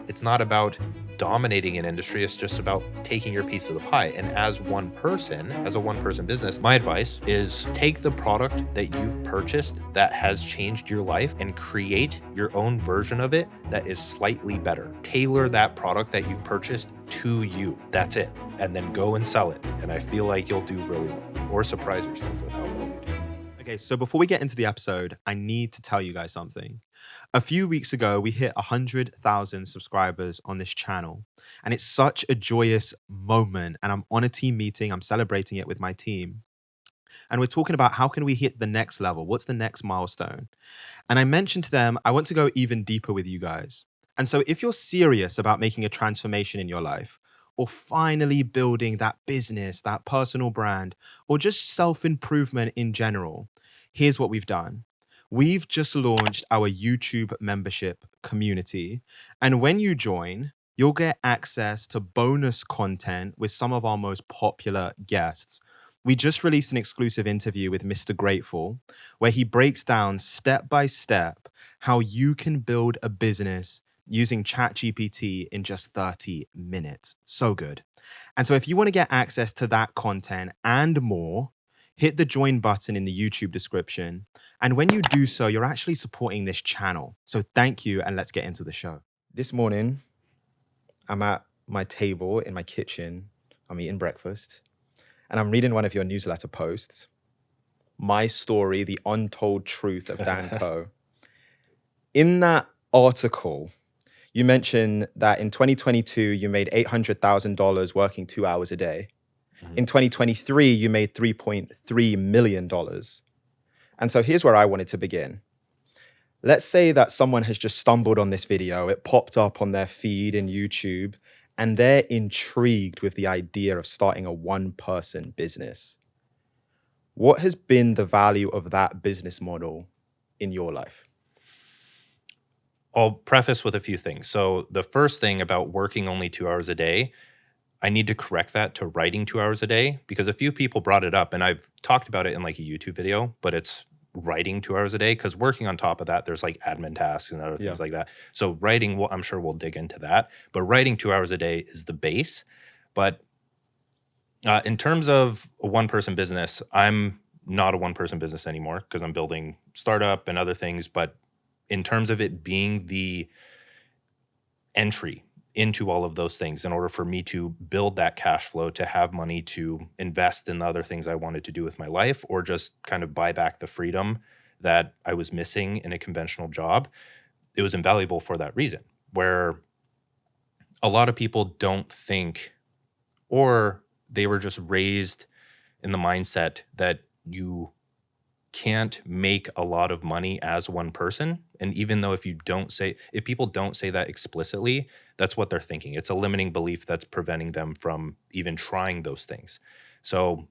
It's not about dominating an industry. It's just about taking your piece of the pie. And as one person, as a one-person business, my advice is take the product that you've purchased that has changed your life and create your own version of it that is slightly better. Tailor that product that you've purchased to you. That's it. And then go and sell it. And I feel like you'll do really well, or surprise yourself with how well you do. Okay, so before we get into the episode, I need to tell you guys something. A few weeks ago, we hit 100,000 subscribers on this channel, and it's such a joyous moment. And I'm on a team meeting, I'm celebrating it with my team. And we're talking about how can we hit the next level? What's the next milestone? And I mentioned to them, I want to go even deeper with you guys. And so if you're serious about making a transformation in your life, or finally building that business, that personal brand, or just self-improvement in general, here's what we've done. We've just launched our YouTube membership community. And when you join, you'll get access to bonus content with some of our most popular guests. We just released an exclusive interview with Mr. Grateful, where he breaks down step by step how you can build a business using ChatGPT in just 30 minutes. So good. And so if you want to get access to that content and more, hit the join button in the YouTube description. And when you do so, you're actually supporting this channel. So thank you, and let's get into the show. This morning, I'm at my table in my kitchen. I'm eating breakfast, and I'm reading one of your newsletter posts, My Story, The Untold Truth of Dan Koe. In that article, you mentioned that in 2022, you made $800,000 working 2 hours a day. In 2023, you made $3.3 million. And so here's where I wanted to begin. Let's say that someone has just stumbled on this video. It popped up on their feed in YouTube, and they're intrigued with the idea of starting a one-person business. What has been the value of that business model in your life? I'll preface with a few things. So the first thing about working only 2 hours a day, I need to correct that to writing 2 hours a day, because a few people brought it up and I've talked about it in like a YouTube video, but it's writing 2 hours a day, because working on top of that, there's like admin tasks and other things like that. So writing, I'm sure we'll dig into that, but writing 2 hours a day is the base. But in terms of a one-person business, I'm not a one-person business anymore because I'm building startup and other things. But in terms of it being the entry into all of those things, in order for me to build that cash flow, to have money to invest in the other things I wanted to do with my life, or just kind of buy back the freedom that I was missing in a conventional job, it was invaluable for that reason, where a lot of people don't think, or they were just raised in the mindset that you can't make a lot of money as one person. And even though if people don't say that explicitly, that's what they're thinking. It's a limiting belief that's preventing them from even trying those things. So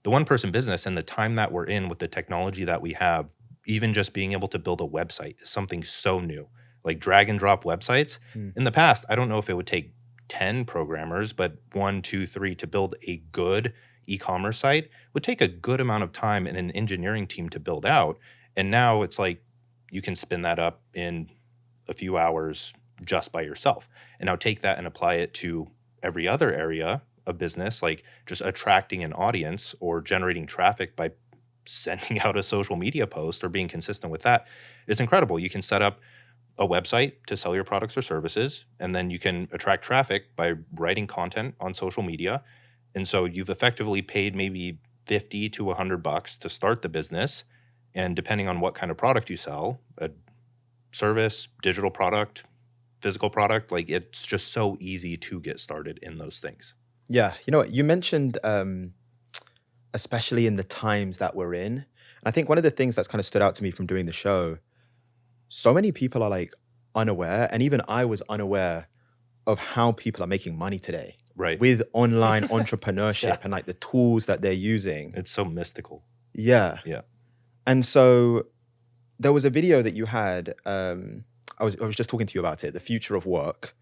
the one-person business and the time that we're in with the technology that we have, even just being able to build a website is something so new. Like drag and drop websites. In the past, I don't know if it would take 10 programmers, but 1, 2, 3 to build a good e-commerce site would take a good amount of time and an engineering team to build out. And now it's like you can spin that up in a few hours just by yourself. And now take that and apply it to every other area of business, like just attracting an audience or generating traffic by sending out a social media post or being consistent with that is incredible. You can set up a website to sell your products or services, and then you can attract traffic by writing content on social media. And so you've effectively paid maybe $50 to $100 to start the business. And depending on what kind of product you sell, a service, digital product, physical product, like it's just so easy to get started in those things. Yeah, you know what, you mentioned, especially in the times that we're in, I think one of the things that's kind of stood out to me from doing the show, so many people are like unaware, and even I was unaware of how people are making money today. Right. With online entrepreneurship and like the tools that they're using. It's so mystical. Yeah. Yeah. And so there was a video that you had, I was just talking to you about it, the future of work.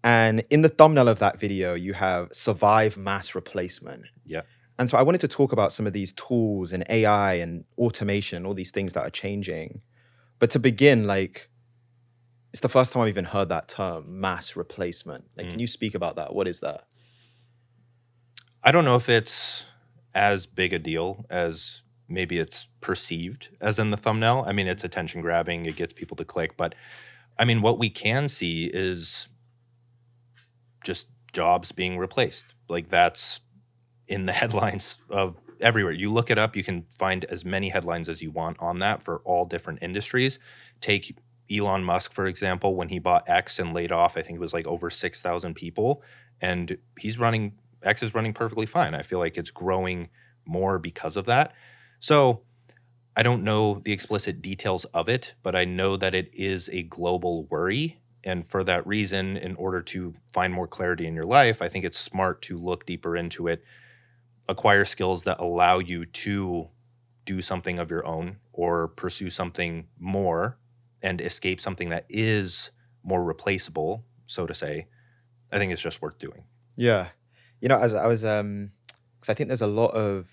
And in the thumbnail of that video, you have survive mass replacement. Yeah. And so I wanted to talk about some of these tools and AI and automation, all these things that are changing. But to begin, like, It's the first time I've even heard that term, mass replacement. Like, can Mm. you speak about that? What is that? I don't know if it's as big a deal as maybe it's perceived as in the thumbnail. I mean, it's attention grabbing, it gets people to click, but I mean, what we can see is just jobs being replaced. Like that's in the headlines of everywhere. You look it up, you can find as many headlines as you want on that for all different industries. Take Elon Musk, for example, when he bought X and laid off, I think it was like over 6,000 people. And X is running perfectly fine. I feel like it's growing more because of that. So I don't know the explicit details of it, but I know that it is a global worry. And for that reason, in order to find more clarity in your life, I think it's smart to look deeper into it, acquire skills that allow you to do something of your own or pursue something more and escape something that is more replaceable, so to say. I think it's just worth doing. Yeah. As I was, because I think there's a lot of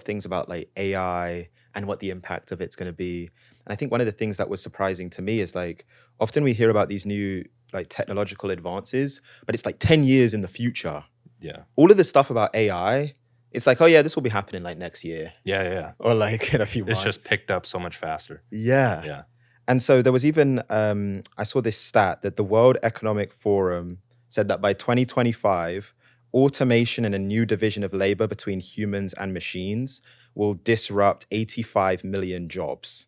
things about like AI and what the impact of it's going to be. And I think one of the things that was surprising to me is like often we hear about these new like technological advances, but it's like 10 years in the future. Yeah. All of the stuff about AI, it's like, oh yeah, this will be happening like next year Yeah. or like in a few It's just months. picked up so much faster. Yeah. Yeah. And so there was even, I saw this stat that the World Economic Forum said that by 2025, automation in a new division of labor between humans and machines will disrupt 85 million jobs.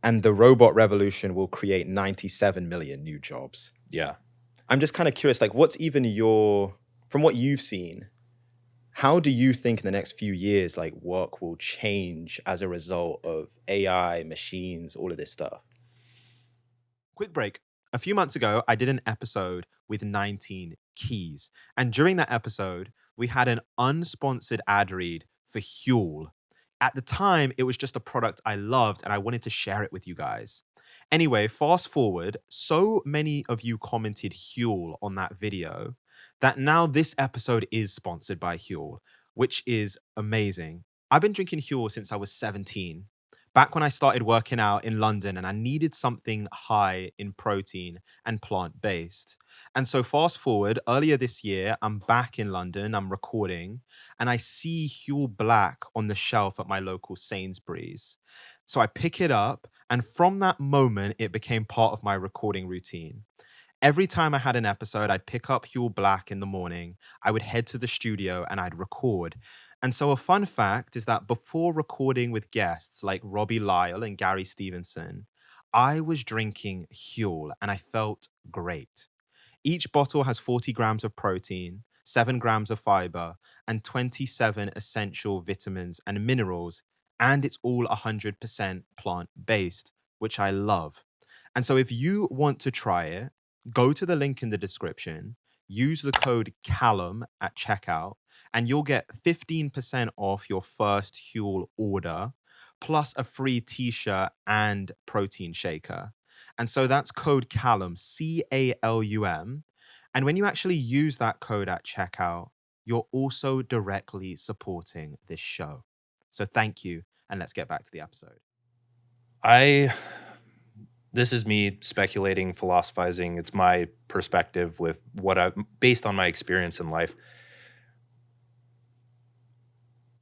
And the robot revolution will create 97 million new jobs. Yeah. I'm just kind of curious, like, from what you've seen, how do you think in the next few years, like, work will change as a result of AI, machines, all of this stuff? Quick break. A few months ago, I did an episode with 19 keys. And during that episode, we had an unsponsored ad read for Huel. At the time, it was just a product I loved and I wanted to share it with you guys. Anyway, fast forward, so many of you commented Huel on that video that now this episode is sponsored by Huel, which is amazing. I've been drinking Huel since I was 17. Back when I started working out in London and I needed something high in protein and plant based. And so, fast forward, earlier this year, I'm back in London, I'm recording, and I see Huel Black on the shelf at my local Sainsbury's. So, I pick it up, and from that moment, it became part of my recording routine. Every time I had an episode, I'd pick up Huel Black in the morning, I would head to the studio and I'd record. And so, a fun fact is that before recording with guests like Robbie Lyle and Gary Stevenson, I was drinking Huel and I felt great. Each bottle has 40 grams of protein, 7 grams of fiber, and 27 essential vitamins and minerals. And it's all 100% plant based, which I love. And so, if you want to try it, go to the link in the description, use the code CALUM at checkout, and you'll get 15% off your first Huel order, plus a free t-shirt and protein shaker. And so that's code CALUM, CALUM. And when you actually use that code at checkout, you're also directly supporting this show. So thank you, and let's get back to the episode. This is me speculating, philosophizing. It's my perspective with based on my experience in life.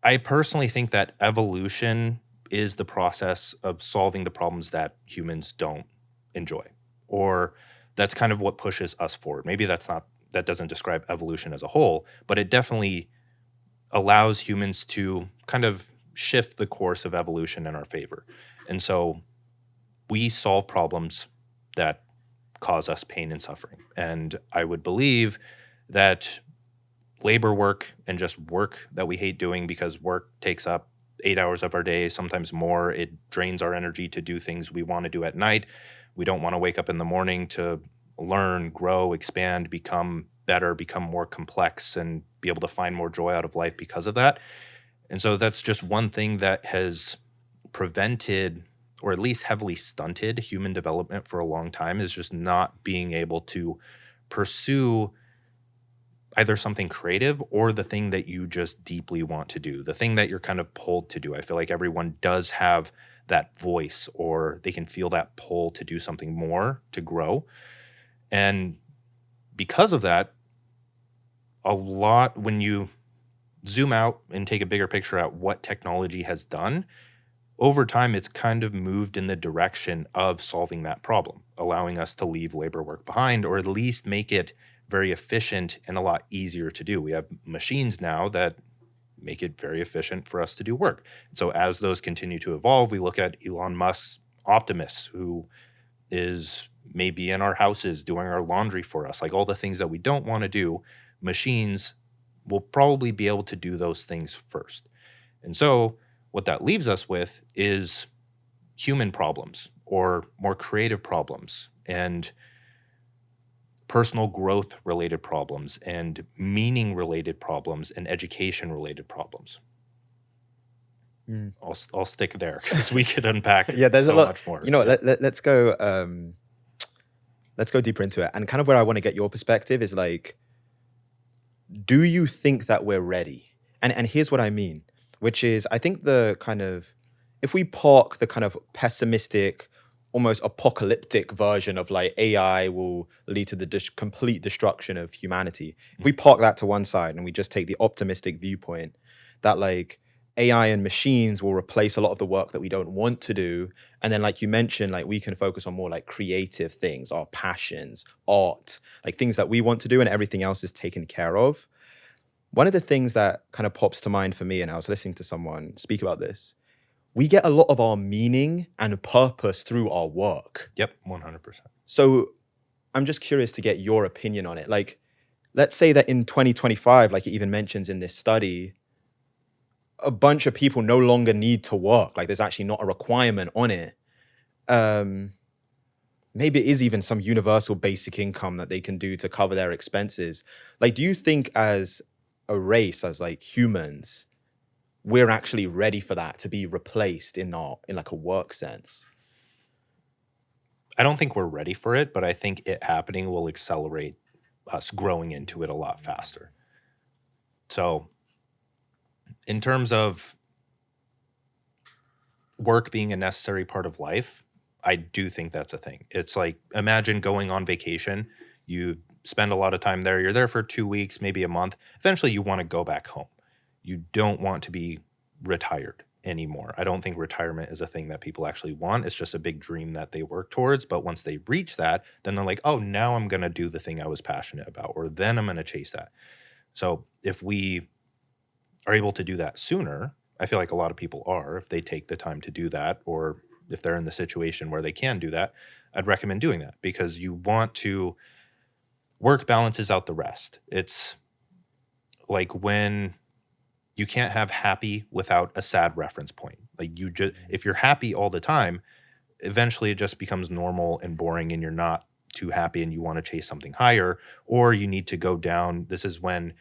I personally think that evolution is the process of solving the problems that humans don't enjoy, or that's kind of what pushes us forward. Maybe that doesn't describe evolution as a whole, but it definitely allows humans to kind of shift the course of evolution in our favor. And so we solve problems that cause us pain and suffering. And I would believe that labor work and just work that we hate doing, because work takes up 8 hours of our day, sometimes more. It drains our energy to do things we want to do at night. We don't want to wake up in the morning to learn, grow, expand, become better, become more complex, and be able to find more joy out of life because of that. And so that's just one thing that has prevented, or at least heavily stunted, human development for a long time, is just not being able to pursue either something creative or the thing that you just deeply want to do, the thing that you're kind of pulled to do. I feel like everyone does have that voice, or they can feel that pull to do something more, to grow. And because of that, a lot, when you zoom out and take a bigger picture at what technology has done, over time, it's kind of moved in the direction of solving that problem, allowing us to leave labor work behind, or at least make it very efficient and a lot easier to do. We have machines now that make it very efficient for us to do work. So as those continue to evolve, we look at Elon Musk's Optimus, who is maybe in our houses doing our laundry for us, like all the things that we don't want to do. Machines will probably be able to do those things first. And so what that leaves us with is human problems, or more creative problems, and personal growth related problems, and meaning related problems, and education related problems. I'll stick there because we could unpack Yeah, there's so a lot. much more. You know, let's go deeper into it. And kind of where I want to get your perspective is like, do you think that we're ready? And here's what I mean, which is I think the kind of, if we park the kind of pessimistic, almost apocalyptic version of like AI will lead to the complete destruction of humanity. If we park that to one side and we just take the optimistic viewpoint that like AI and machines will replace a lot of the work that we don't want to do. And then like you mentioned, like we can focus on more like creative things, our passions, art, like things that we want to do, and everything else is taken care of. One of the things that kind of pops to mind for me, and I was listening to someone speak about this, we get a lot of our meaning and purpose through our work. Yep, 100%. So I'm just curious to get your opinion on it. Like, let's say that in 2025, like it even mentions in this study, a bunch of people no longer need to work. Like there's actually not a requirement on it. Maybe it is even some universal basic income that they can do to cover their expenses. Like, do you think as a race, as like humans, we're actually ready for that to be replaced in like a work sense? I don't think we're ready for it, but I think it happening will accelerate us growing into it a lot faster. So in terms of work being a necessary part of life, I do think that's a thing. It's like, imagine going on vacation. You spend a lot of time there. You're there for 2 weeks, maybe a month. Eventually, you want to go back home. You don't want to be retired anymore. I don't think retirement is a thing that people actually want. It's just a big dream that they work towards. But once they reach that, then they're like, oh, now I'm going to do the thing I was passionate about, or then I'm going to chase that. So if we are able to do that sooner, I feel like a lot of people are, if they take the time to do that, or if they're in the situation where they can do that, I'd recommend doing that, because you want to, work balances out the rest. It's like when you can't have happy without a sad reference point. Like you just, if you're happy all the time, eventually it just becomes normal and boring, and you're not too happy and you want to chase something higher, or you need to go down. This is when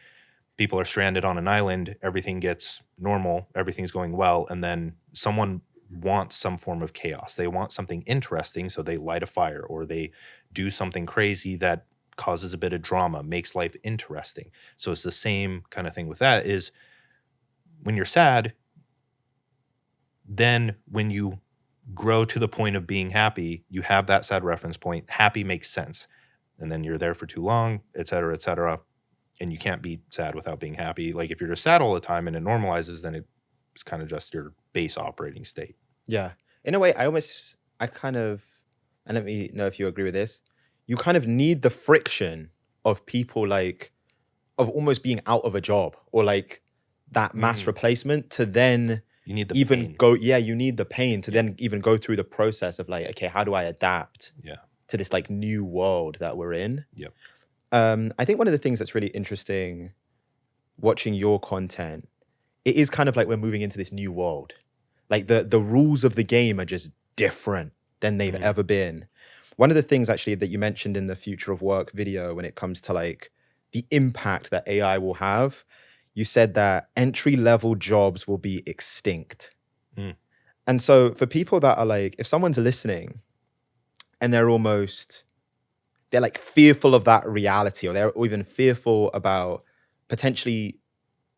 people are stranded on an island, everything gets normal, everything's going well, and then someone wants some form of chaos. They want something interesting, so they light a fire, or they do something crazy that causes a bit of drama, makes life interesting. So it's the same kind of thing with that, is when you're sad, then when you grow to the point of being happy, you have that sad reference point. Happy makes sense. And then you're there for too long, et cetera, et cetera. And you can't be sad without being happy. Like if you're just sad all the time and it normalizes, then it's kind of just your base operating state. Yeah. In a way, I kind of, and let me know if you agree with this, you kind of need the friction of people like, of almost being out of a job, or like that mass replacement to then You need the even pain. go, yeah, you need the pain to then even go through the process of like, okay, how do I adapt to this like new world that we're in? Yep. I think one of the things that's really interesting watching your content, it is kind of like we're moving into this new world. Like the rules of the game are just different than they've ever been. One of the things actually that you mentioned in the Future of Work video, when it comes to like the impact that AI will have, you said that entry-level jobs will be extinct. And so for people that are like, if someone's listening and they're like fearful of that reality, or they're even fearful about potentially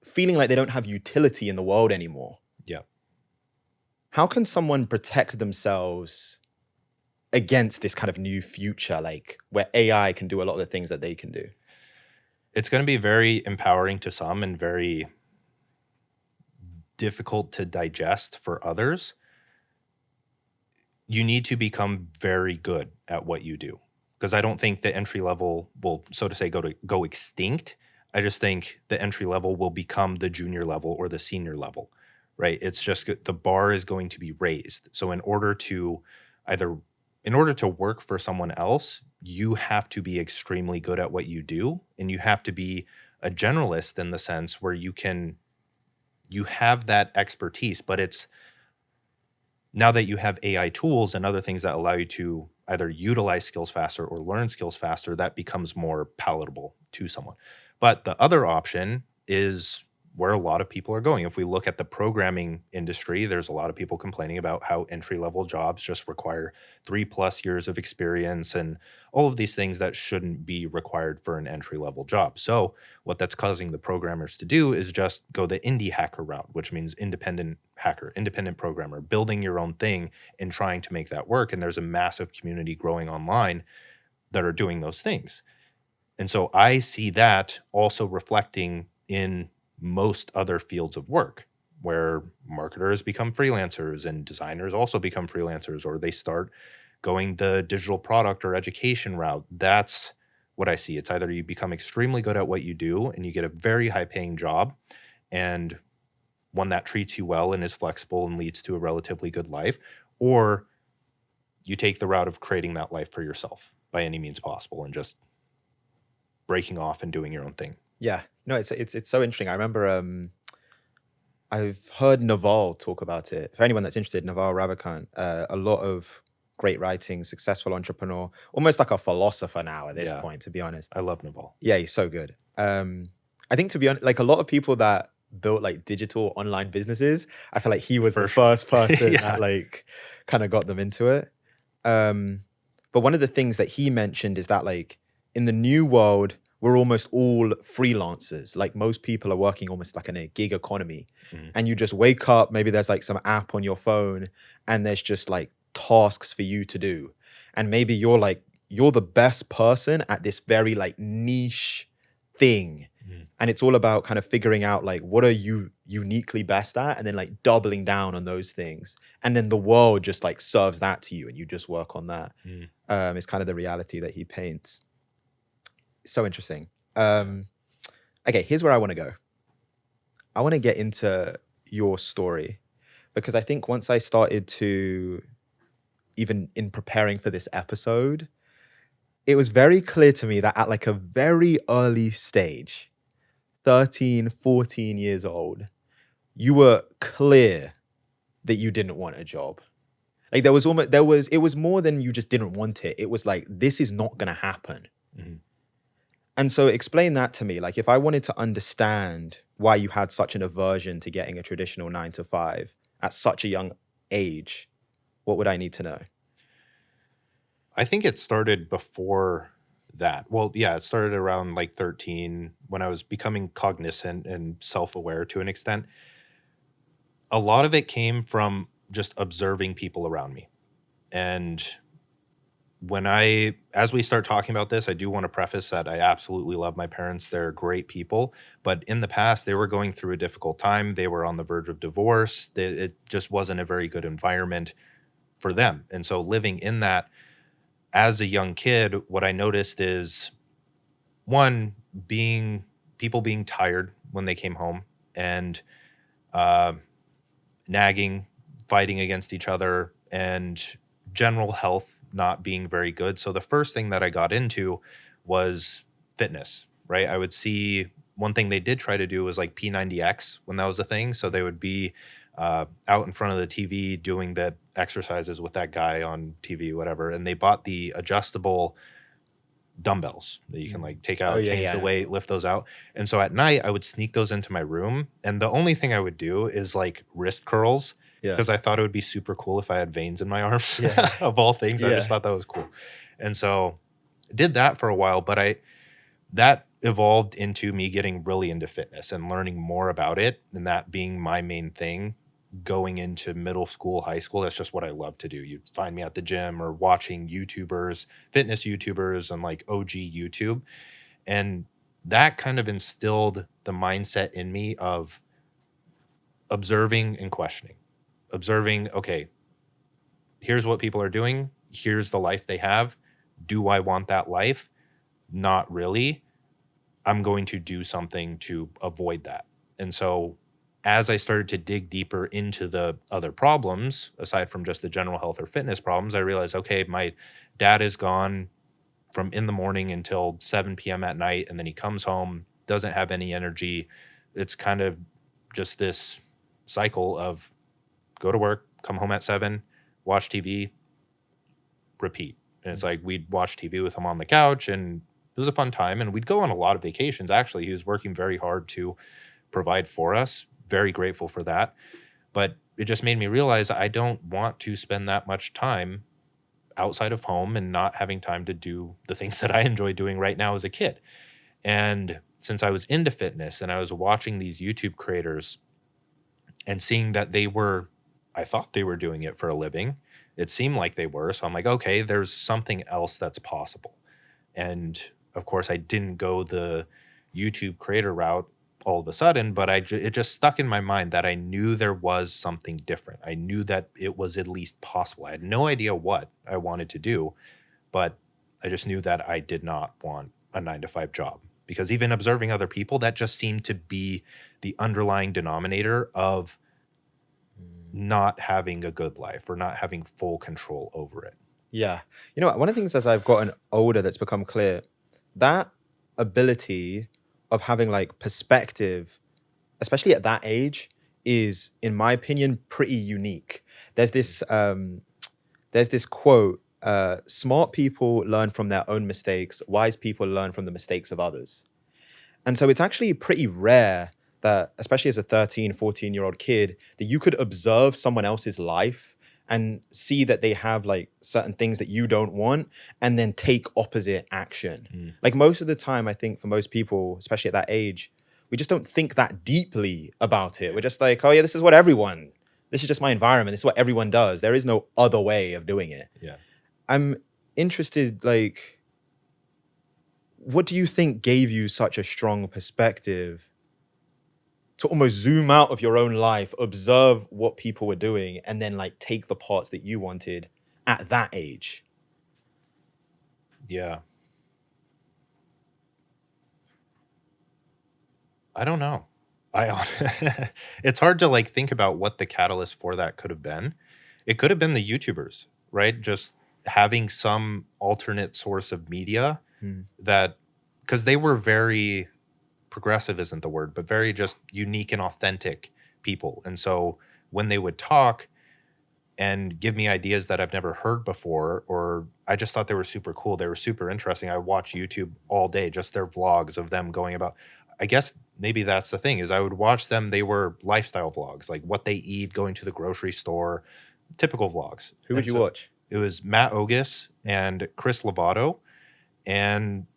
feeling like they don't have utility in the world anymore. Yeah. how can someone protect themselves against this kind of new future, like where AI can do a lot of the things that they can do? It's going to be very empowering to some and very difficult to digest for others. You need to become very good at what you do, because I don't think the entry level will, so to say, go extinct. I just think the entry level will become the junior level or the senior level, right? It's just the bar is going to be raised. So in order to work for someone else, you have to be extremely good at what you do, and you have to be a generalist in the sense where you have that expertise, but it's now that you have AI tools and other things that allow you to either utilize skills faster or learn skills faster, that becomes more palatable to someone. But the other option is where a lot of people are going. If we look at the programming industry, there's a lot of people complaining about how entry-level jobs just require 3+ years of experience and all of these things that shouldn't be required for an entry-level job. So what that's causing the programmers to do is just go the indie hacker route, which means independent hacker, independent programmer, building your own thing and trying to make that work. And there's a massive community growing online that are doing those things. And so I see that also reflecting in most other fields of work, where marketers become freelancers and designers also become freelancers, or they start going the digital product or education route. That's what I see. It's either you become extremely good at what you do and you get a very high paying job, and one that treats you well and is flexible and leads to a relatively good life, or you take the route of creating that life for yourself by any means possible and just breaking off and doing your own thing. Yeah, no, it's so interesting. I remember I've heard Naval talk about it. For anyone that's interested, Naval Ravikant, a lot of great writing, successful entrepreneur, almost like a philosopher now at this Yeah. point, to be honest. I love Naval. Yeah, he's so good. I think, to be honest, like a lot of people that built like digital online businesses, I feel like he was For the sure. first person Yeah. that like kind of got them into it. But one of the things that he mentioned is that like in the new world, we're almost all freelancers. Like most people are working almost like in a gig economy. Mhm. And you just wake up, maybe there's like some app on your phone and there's just like tasks for you to do. And maybe you're the best person at this very like niche thing. Mhm. And it's all about kind of figuring out like what are you uniquely best at, and then like doubling down on those things. And then the world just like serves that to you and you just work on that. It's kind of the reality that he paints. So interesting. Okay, here's where I want to go. I want to get into your story, because I think once I started to, even in preparing for this episode, it was very clear to me that at like a very early stage, 13, 14 years old, you were clear that you didn't want a job. Like it was more than you just didn't want it. It was like, this is not going to happen. Mhm. And so explain that to me. Like if I wanted to understand why you had such an aversion to getting a traditional 9 to 5 at such a young age, what would I need to know? I think it started before that. Well, yeah, it started around like 13 when I was becoming cognizant and self-aware to an extent. A lot of it came from just observing people around me. And as we start talking about this, I do want to preface that I absolutely love my parents. They're great people, but in the past they were going through a difficult time. They were on the verge of divorce. It just wasn't a very good environment for them. And so living in that as a young kid, what I noticed is one, people being tired when they came home and nagging, fighting against each other, and general health not being very good. So the first thing that I got into was fitness, right? I would see one thing they did try to do was like P90X when that was a thing. So they would be out in front of the TV doing the exercises with that guy on TV, whatever. And they bought the adjustable dumbbells that you can like take out, change the weight, lift those out. And so at night I would sneak those into my room. And the only thing I would do is like wrist curls, because I thought it would be super cool if I had veins in my arms. Of all things, I just thought that was cool. And so did that for a while, but that evolved into me getting really into fitness and learning more about it, and that being my main thing going into middle school, high school, that's just what I love to do. You'd find me at the gym or watching YouTubers, fitness YouTubers, and like OG YouTube. And that kind of instilled the mindset in me of observing and questioning. Observing, okay, here's what people are doing. Here's the life they have. Do I want that life? Not really. I'm going to do something to avoid that. And so as I started to dig deeper into the other problems, aside from just the general health or fitness problems, I realized, okay, my dad is gone from in the morning until 7 p.m. at night, and then he comes home, doesn't have any energy. It's kind of just this cycle of go to work, come home at 7, watch TV, repeat. And it's like we'd watch TV with him on the couch, and it was a fun time. And we'd go on a lot of vacations. Actually, he was working very hard to provide for us. Very grateful for that. But it just made me realize I don't want to spend that much time outside of home and not having time to do the things that I enjoy doing right now as a kid. And since I was into fitness and I was watching these YouTube creators and seeing that I thought they were doing it for a living. It seemed like they were. So I'm like, okay, there's something else that's possible. And of course, I didn't go the YouTube creator route all of a sudden, but it just stuck in my mind that I knew there was something different. I knew that it was at least possible. I had no idea what I wanted to do, but I just knew that I did not want a 9-to-5 job, because even observing other people, that just seemed to be the underlying denominator of not having a good life or not having full control over it. Yeah. You know what? One of the things as I've gotten older that's become clear, that ability of having like perspective, especially at that age, is, in my opinion, pretty unique. There's this quote, smart people learn from their own mistakes, wise people learn from the mistakes of others. And so it's actually pretty rare that, especially as a 13, 14-year-old kid, that you could observe someone else's life and see that they have like certain things that you don't want and then take opposite action. Like most of the time, I think for most people, especially at that age, we just don't think that deeply about it. We're just like, oh yeah, this is just my environment. This is what everyone does. There is no other way of doing it. Yeah. I'm interested, like, what do you think gave you such a strong perspective to almost zoom out of your own life, observe what people were doing, and then like take the parts that you wanted at that age? Yeah. I don't know. It's hard to like think about what the catalyst for that could have been. It could have been the YouTubers, right? Just having some alternate source of media that, because they were very progressive isn't the word, but very just unique and authentic people. And so when they would talk and give me ideas that I've never heard before, or I just thought they were super cool, they were super interesting. I watch YouTube all day, just their vlogs of them going about, I guess maybe that's the thing, is I would watch them. They were lifestyle vlogs, like what they eat, going to the grocery store, typical vlogs. Who would you watch? It was Matt Ogus and Chris Lovato. And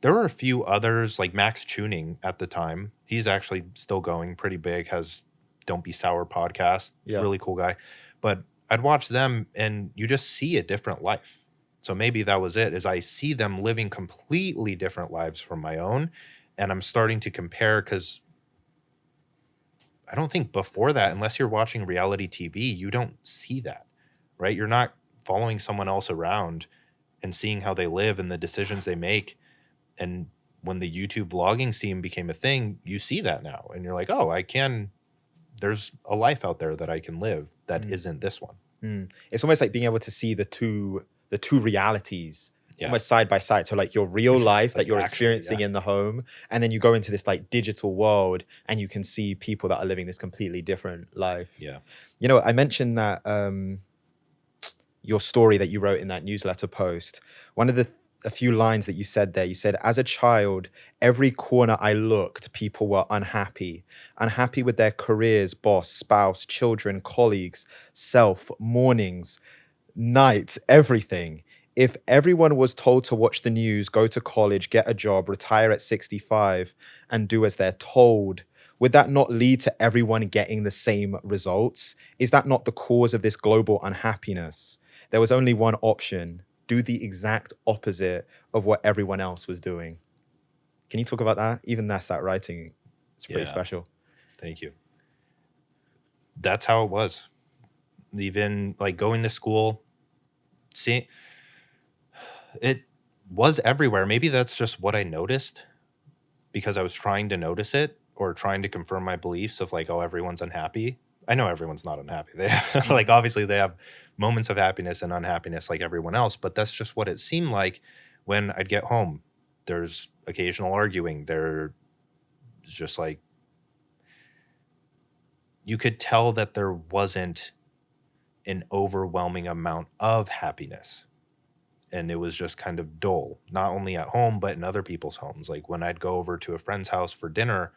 there were a few others, like Max Tuning at the time. He's actually still going pretty big, has Don't Be Sour podcast. Yeah. Really cool guy. But I'd watch them and you just see a different life. So maybe that was it, is I see them living completely different lives from my own. And I'm starting to compare, because I don't think before that, unless you're watching reality TV, you don't see that, right? You're not following someone else around and seeing how they live and the decisions they make. And when the YouTube vlogging scene became a thing, you see that now. And you're like, oh, there's a life out there that I can live that isn't this one. It's almost like being able to see the two realities Yeah. almost side by side. So like your real life that you're actually, experiencing in the home, and then you go into this like digital world and you can see people that are living this completely different life. Yeah. You know, I mentioned that your story that you wrote in that newsletter post, one of a few lines that you said there, you said, as a child, every corner I looked, people were unhappy with their careers, boss, spouse, children, colleagues, self, mornings, nights, everything. If everyone was told to watch the news, go to college, get a job, retire at 65, and do as they're told, would that not lead to everyone getting the same results? Is that not the cause of this global unhappiness? There was only one option: do the exact opposite of what everyone else was doing. Can you talk about that? Even that writing, it's pretty Yeah. special. Thank you. That's how it was. Even like going to school, see, it was everywhere. Maybe that's just what I noticed because I was trying to notice it or trying to confirm my beliefs of like, oh, everyone's unhappy. I know everyone's not unhappy. They like obviously they have moments of happiness and unhappiness like everyone else, but that's just what it seemed like when I'd get home. There's occasional arguing. There's just like you could tell that there wasn't an overwhelming amount of happiness. And it was just kind of dull, not only at home, but in other people's homes. Like when I'd go over to a friend's house for dinner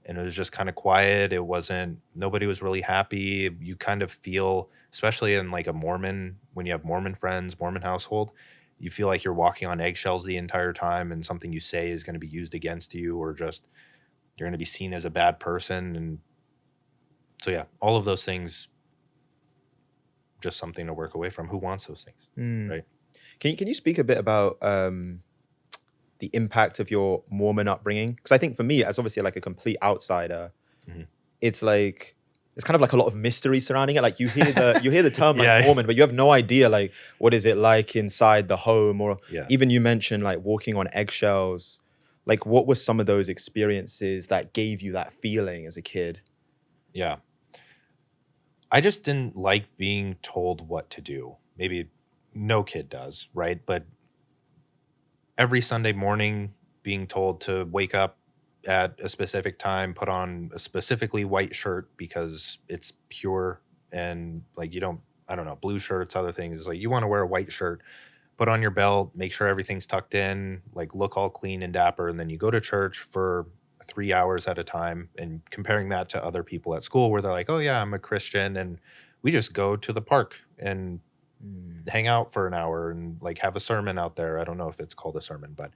and it was just kind of quiet. It wasn't, nobody was really happy. You kind of feel, especially in like a Mormon, when you have Mormon friends, Mormon household, you feel like you're walking on eggshells the entire time and something you say is going to be used against you or just you're going to be seen as a bad person. And so, yeah, all of those things, just something to work away from. Who wants those things, right? Can you speak a bit about the impact of your Mormon upbringing? Because I think for me, as obviously like a complete outsider, it's like it's kind of like a lot of mystery surrounding it. Like you hear the term like Yeah. Mormon, but you have no idea like what is it like inside the home, or Yeah. even you mentioned like walking on eggshells. Like what were some of those experiences that gave you that feeling as a kid? Yeah. I just didn't like being told what to do. Maybe no kid does, right? But every Sunday morning being told to wake up at a specific time, put on a specifically white shirt because it's pure and like you don't, I don't know, blue shirts, other things. Like you want to wear a white shirt, put on your belt, make sure everything's tucked in, like look all clean and dapper. And then you go to church for 3 hours at a time, and comparing that to other people at school where they're like, oh yeah, I'm a Christian and we just go to the park and hang out for an hour and like have a sermon out there. I don't know if it's called a sermon, but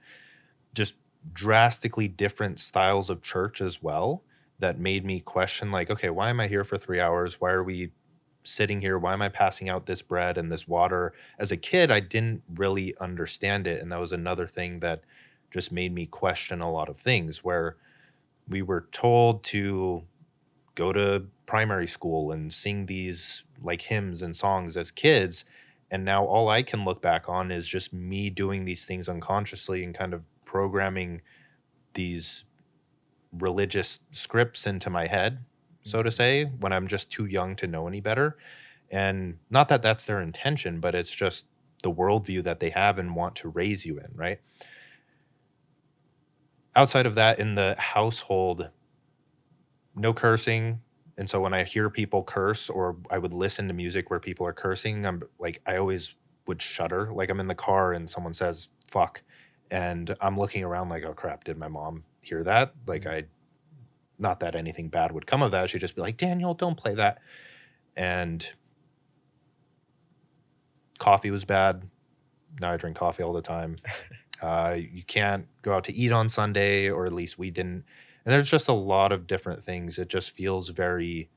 just drastically different styles of church as well that made me question like, okay, why am I here for 3 hours? Why are we sitting here? Why am I passing out this bread and this water? As a kid, I didn't really understand it. And that was another thing that just made me question a lot of things where we were told to go to primary school and sing these like hymns and songs as kids. And now all I can look back on is just me doing these things unconsciously and kind of programming these religious scripts into my head, so to say, when I'm just too young to know any better. And not that that's their intention, but it's just the worldview that they have and want to raise you in, right? Outside of that, in the household, no cursing. And so when I hear people curse or I would listen to music where people are cursing, I'm like, I always would shudder. Like I'm in the car and someone says, fuck. And I'm looking around like, oh crap, did my mom hear that? Like not that anything bad would come of that. She'd just be like, Daniel, don't play that. And coffee was bad. Now I drink coffee all the time. You can't go out to eat on Sunday, or at least we didn't. And there's just a lot of different things. It just feels very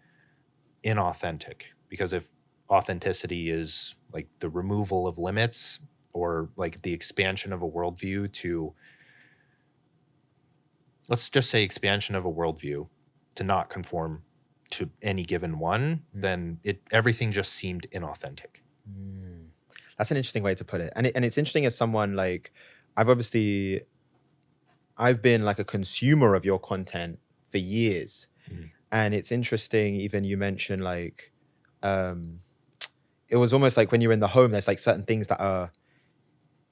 inauthentic, because if authenticity is like the removal of limits or like the expansion of a worldview to, let's just say expansion of a worldview to not conform to any given one, then everything just seemed inauthentic. That's an interesting way to put it. And it's interesting as someone like, I've been like a consumer of your content for years. And it's interesting, even you mentioned like, it was almost like when you're in the home, there's like certain things that are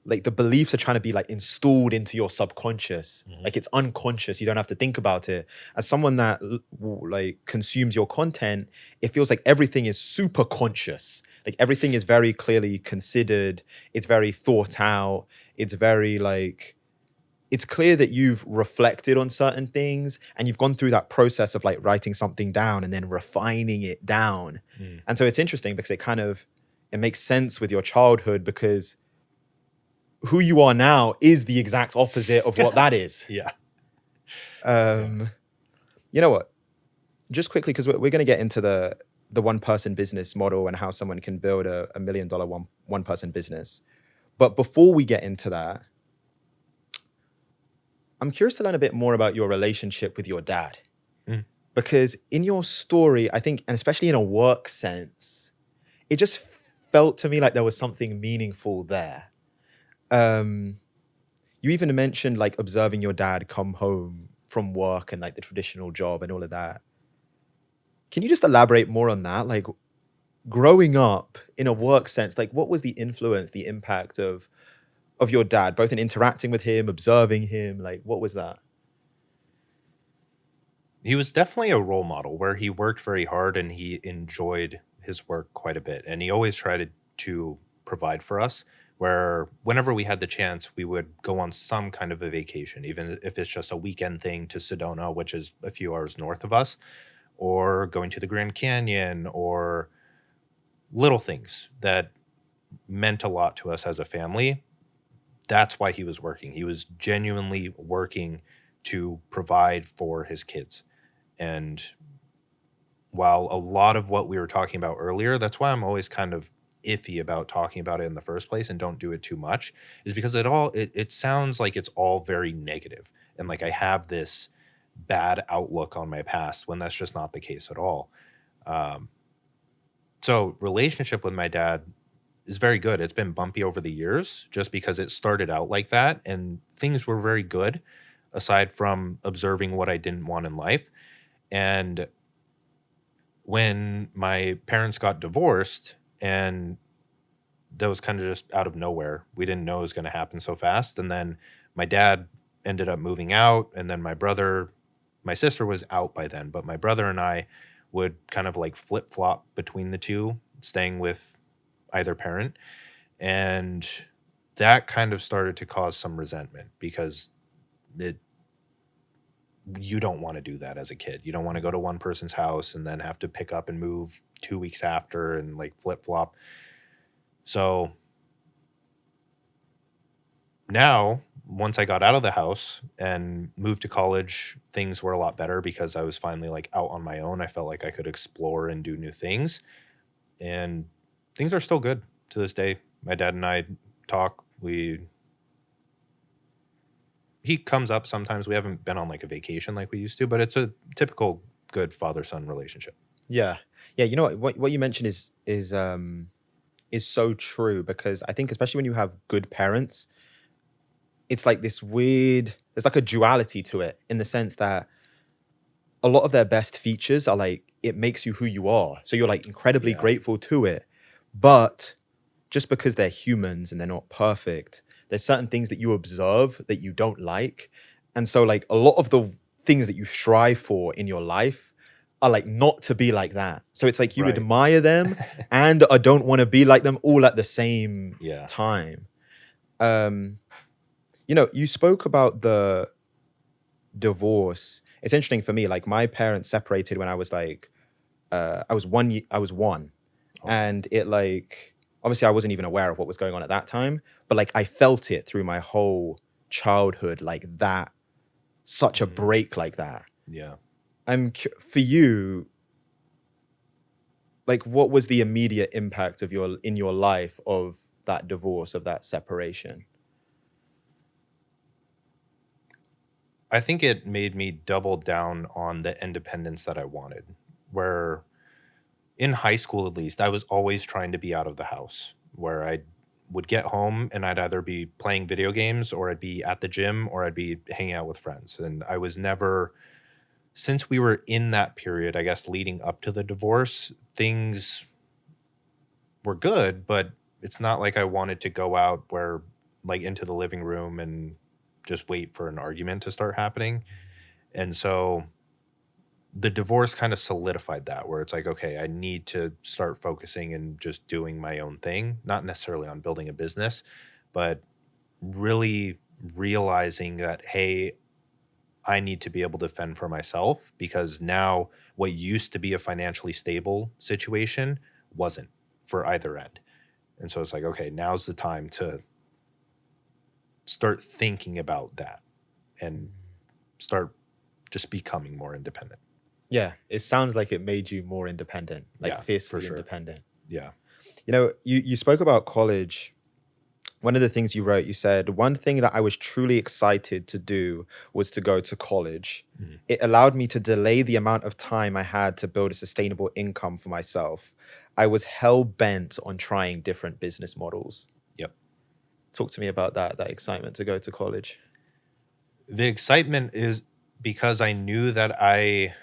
like the beliefs are trying to be like installed into your subconscious. Like it's unconscious. You don't have to think about it. As someone that like consumes your content, it feels like everything is super conscious. Like everything is very clearly considered. It's very thought out. It's very like, it's clear that you've reflected on certain things and you've gone through that process of like writing something down and then refining it down. And so it's interesting because it makes sense with your childhood, because who you are now is the exact opposite of what that is. Yeah. You know what? just quickly, because we're going to get into the one person business model and how someone can build a $1 million one person business. But before we get into that, I'm curious to learn a bit more about your relationship with your dad. Mm. Because in your story, I think, and especially in a work sense, it just felt to me like there was something meaningful there. You even mentioned like observing your dad come home from work and like the traditional job and all of that. Can you just elaborate more on that? Like growing up in a work sense, like what was the influence, the impact of your dad, both in interacting with him, observing him? Like what was that? He was definitely a role model where he worked very hard and he enjoyed his work quite a bit. And he always tried to provide for us, where whenever we had the chance, we would go on some kind of a vacation, even if it's just a weekend thing to Sedona, which is a few hours north of us, or going to the Grand Canyon, or little things that meant a lot to us as a family. That's why he was working. He was genuinely working to provide for his kids. And while a lot of what we were talking about earlier, that's why I'm always kind of iffy about talking about it in the first place and don't do it too much, is because it sounds like it's all very negative and like I have this bad outlook on my past when that's just not the case at all. So relationship with my dad is very good. It's been bumpy over the years just because it started out like that and things were very good aside from observing what I didn't want in life. And when my parents got divorced, and that was kind of just out of nowhere, we didn't know it was going to happen so fast. And then my dad ended up moving out, and then my sister was out by then, but my brother and I would kind of like flip flop between the two, staying with either parent. And that kind of started to cause some resentment because it you don't want to do that as a kid. You don't want to go to one person's house and then have to pick up and move 2 weeks after and like flip flop. So now, once I got out of the house and moved to college, things were a lot better because I was finally like out on my own. I felt like I could explore and do new things. And things are still good to this day. My dad and I talk. He comes up sometimes. We haven't been on like a vacation like we used to, but it's a typical good father-son relationship. Yeah. Yeah, you know what you mentioned is so true, because I think especially when you have good parents, it's like this weird, there's like a duality to it in the sense that a lot of their best features are like it makes you who you are. So you're like incredibly Yeah. grateful to it. But just because they're humans and they're not perfect, there's certain things that you observe that you don't like. And so like a lot of the things that you strive for in your life are like not to be like that. So it's like you Right. admire them and I don't want to be like them all at the same Yeah. time. You spoke about the divorce. It's interesting for me, like my parents separated when I was like I was one. Oh. And it like obviously I wasn't even aware of what was going on at that time, but like I felt it through my whole childhood, like that, such a Mhm. break like that. Yeah. For you, like what was the immediate impact of in your life of that divorce, of that separation? I think it made me double down on the independence that I wanted, where in high school, at least, I was always trying to be out of the house, where I would get home and I'd either be playing video games or I'd be at the gym or I'd be hanging out with friends. And I was never, since we were in that period, I guess, leading up to the divorce, things were good, but it's not like I wanted to go out where, like, into the living room and just wait for an argument to start happening. And so the divorce kind of solidified that, where it's like, okay, I need to start focusing and just doing my own thing, not necessarily on building a business, but really realizing that, hey, I need to be able to fend for myself, because now what used to be a financially stable situation wasn't for either end. And so it's like, okay, now's the time to start thinking about that and start just becoming more independent. Yeah, it sounds like it made you more independent, like Yeah, for fiercely sure. independent. Yeah. You know, you spoke about college. One of the things you wrote, you said, one thing that I was truly excited to do was to go to college. Mhm. It allowed me to delay the amount of time I had to build a sustainable income for myself. I was hell bent on trying different business models. Yep. Talk to me about that excitement to go to college. The excitement is because I knew that I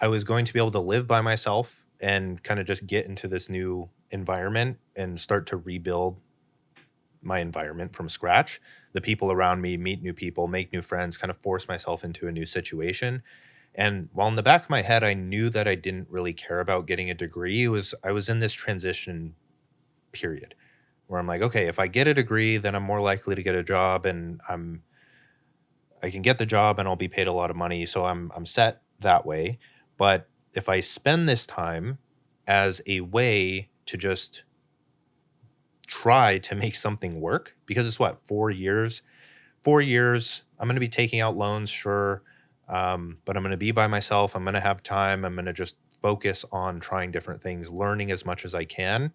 was going to be able to live by myself and kind of just get into this new environment and start to rebuild my environment from scratch. The people around me, meet new people, make new friends, kind of force myself into a new situation. And while in the back of my head, I knew that I didn't really care about getting a degree, I was in this transition period where I'm like, okay, if I get a degree, then I'm more likely to get a job, and I can get the job and I'll be paid a lot of money. So I'm set that way. But if I spend this time as a way to just try to make something work, because it's what, 4 years? 4 years, I'm going to be taking out loans, sure. But I'm going to be by myself. I'm going to have time. I'm going to just focus on trying different things, learning as much as I can.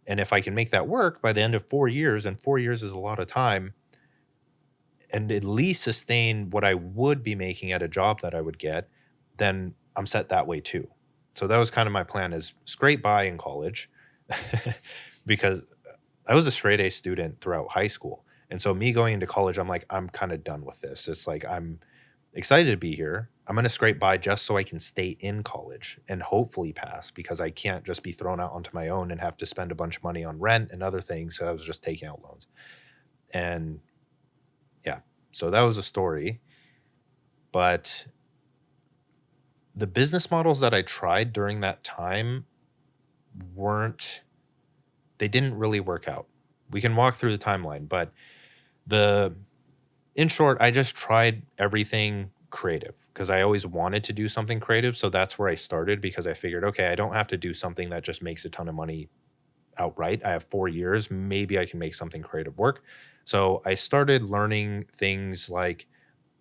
And if I can make that work by the end of 4 years, and 4 years is a lot of time, and at least sustain what I would be making at a job that I would get, then I'm set that way too. So that was kind of my plan, is scrape by in college because I was a straight A student throughout high school. And so me going into college, I'm like, I'm kind of done with this. It's like, I'm excited to be here. I'm going to scrape by just so I can stay in college and hopefully pass, because I can't just be thrown out onto my own and have to spend a bunch of money on rent and other things. So I was just taking out loans. And yeah, so that was a story. But the business models that I tried during that time weren't, they didn't really work out. We can walk through the timeline, but the, in short, I just tried everything creative because I always wanted to do something creative. So that's where I started, because I figured, okay, I don't have to do something that just makes a ton of money outright. I have 4 years. Maybe I can make something creative work. So I started learning things like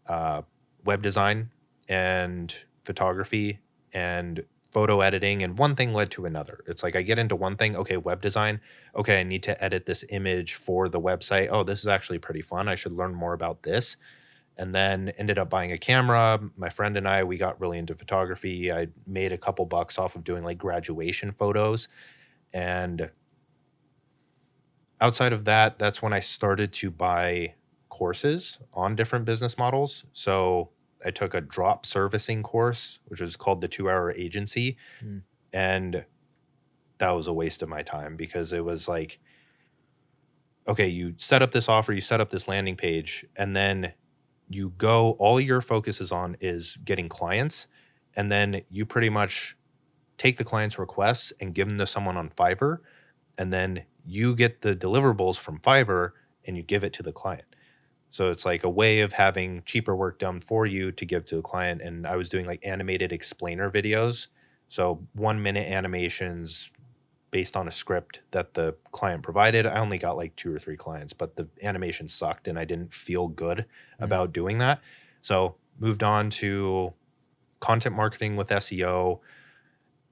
uh, web design and photography and photo editing, and one thing led to another. It's like I get into one thing, okay, web design, okay, I need to edit this image for the website. Oh, this is actually pretty fun. I should learn more about this. And then ended up buying a camera. My friend and I, we got really into photography. I made a couple bucks off of doing like graduation photos. And outside of that, that's when I started to buy courses on different business models. So I took a drop servicing course, which is called the 2 Hour Agency. Mm. And that was a waste of my time, because it was like, okay, you set up this offer, you set up this landing page, and then you go, all your focus is on is getting clients. And then you pretty much take the client's requests and give them to someone on Fiverr. And then you get the deliverables from Fiverr and you give it to the client. So it's like a way of having cheaper work done for you to give to a client. And I was doing like animated explainer videos. So 1 minute animations based on a script that the client provided. I only got like 2 or 3 clients, but the animation sucked and I didn't feel good about doing that. So moved on to content marketing with SEO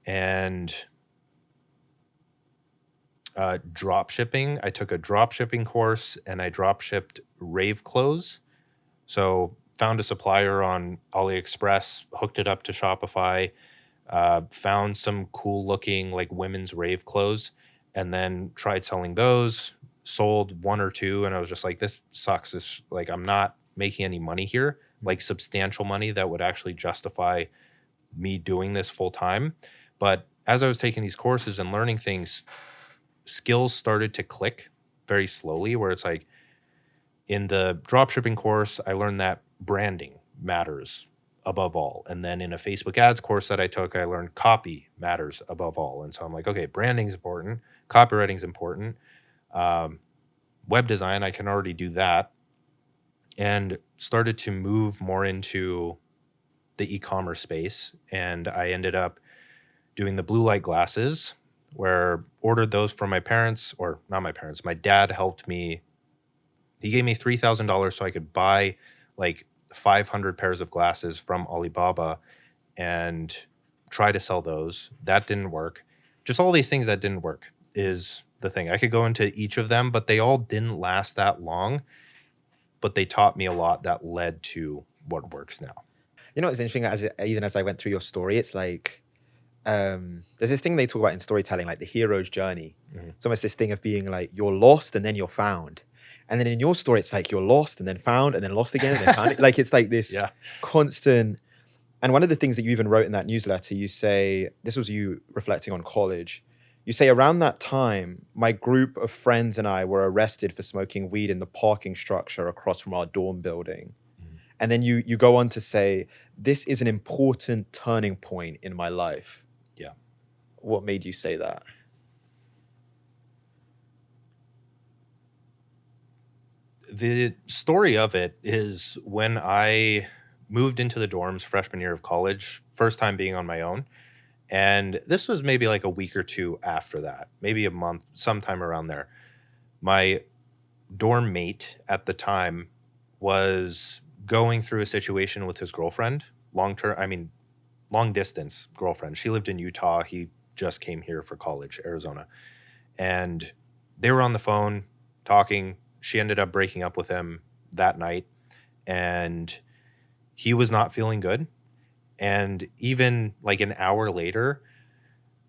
and drop shipping. I took a drop shipping course and I drop shipped rave clothes. So found a supplier on AliExpress, hooked it up to Shopify, found some cool looking like women's rave clothes, and then tried selling those, sold 1 or 2. And I was just like, this sucks. This, like, I'm not making any money here, like substantial money that would actually justify me doing this full time. But as I was taking these courses and learning things, skills started to click very slowly, where it's like in the dropshipping course, I learned that branding matters above all. And then in a Facebook ads course that I took, I learned copy matters above all. And so I'm like, okay, branding is important, copywriting is important, web design, I can already do that. And started to move more into the e-commerce space. And I ended up doing the blue light glasses, where ordered those from my parents, or not my parents, my dad helped me. He gave me $3,000 so I could buy like 500 pairs of glasses from Alibaba and try to sell those. That didn't work. Just all these things that didn't work is the thing. I could go into each of them, but they all didn't last that long. But they taught me a lot that led to what works now. You know what's interesting? Even as I went through your story, it's like there's this thing they talk about in storytelling, like the hero's journey. Mhm. It's almost this thing of being like you're lost and then you're found. And then in your story, it's like you're lost and then found and then lost again and then found. Like it's like this Yeah. constant. And one of the things that you even wrote in that newsletter, you say, this was you reflecting on college. You say, around that time, my group of friends and I were arrested for smoking weed in the parking structure across from our dorm building. And then you go on to say, this is an important turning point in my life. Yeah. What made you say that? The story of it is when I moved into the dorms freshman year of college, first time being on my own. And this was maybe like a week or two after that, maybe a month, sometime around there. My dorm mate at the time was going through a situation with his girlfriend, long distance girlfriend. She lived in Utah. He just came here for college, Arizona. And they were on the phone talking. She ended up breaking up with him that night. And he was not feeling good. And even like an hour later,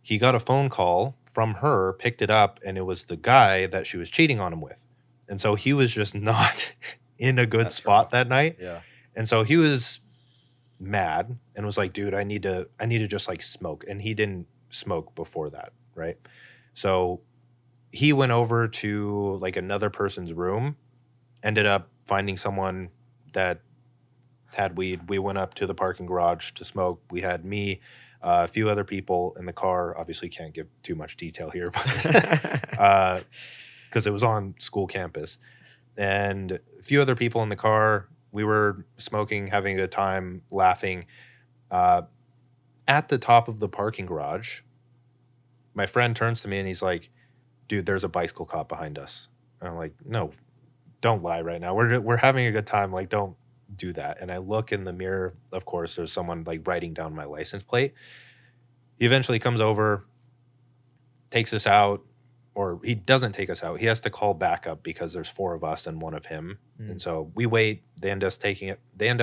he got a phone call from her, picked it up, and it was the guy that she was cheating on him with. And so he was just not in a good spot that night. Yeah. And so he was mad and was like, dude, I need to just like smoke. And he didn't smoke before that, right? So he went over to like another person's room, ended up finding someone that had weed. We went up to the parking garage to smoke. We had me, a few other people in the car. Obviously can't give too much detail here, but because it was on school campus. And a few other people in the car. We were smoking, having a good time, laughing. At the top of the parking garage, my friend turns to me and he's like, dude, there's a bicycle cop behind us. And I'm like, no, don't lie right now. We're having a good time. Like, don't do that. And I look in the mirror. Of course, there's someone like writing down my license plate. He eventually comes over, takes us out, or he doesn't take us out. He has to call backup because there's 4 of us and 1 of him. And so we wait. They end up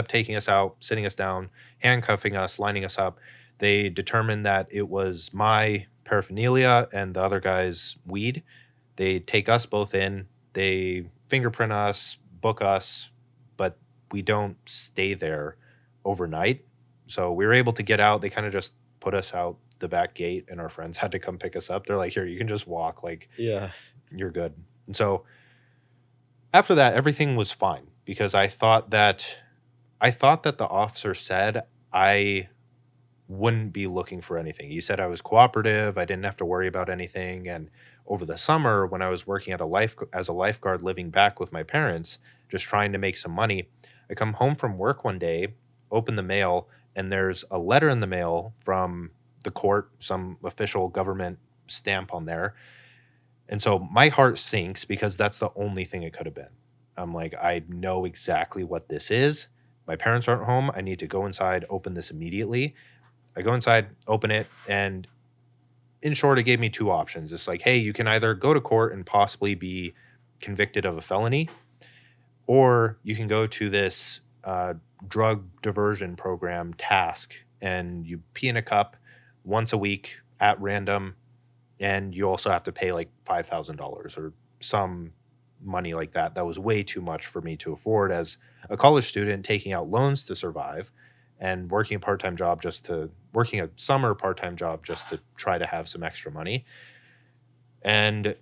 taking us out, sitting us down, handcuffing us, lining us up. They determined that it was my paraphernalia and the other guy's weed. They take us both in. They fingerprint us, book us, but we don't stay there overnight. So we were able to get out. They kind of just put us out the back gate, and our friends had to come pick us up. They're like, here, you can just walk. Like, Yeah. you're good. And so after that, everything was fine because I thought that the officer said I wouldn't be looking for anything. He said I was cooperative. I didn't have to worry about anything. And over the summer, when I was working as a lifeguard, living back with my parents, just trying to make some money, I come home from work one day, open the mail, and there's a letter in the mail from the court, some official government stamp on there. And so my heart sinks because that's the only thing it could have been. I'm like, I know exactly what this is. My parents aren't home. I need to go inside, open this immediately. I go inside, open it, and in short, it gave me 2 options. It's like, hey, you can either go to court and possibly be convicted of a felony, or you can go to this drug diversion program task, and you pee in a cup once a week at random, and you also have to pay like $5,000 or some money like that. That was way too much for me to afford as a college student, taking out loans to survive and working a summer part-time job just to try to have some extra money. And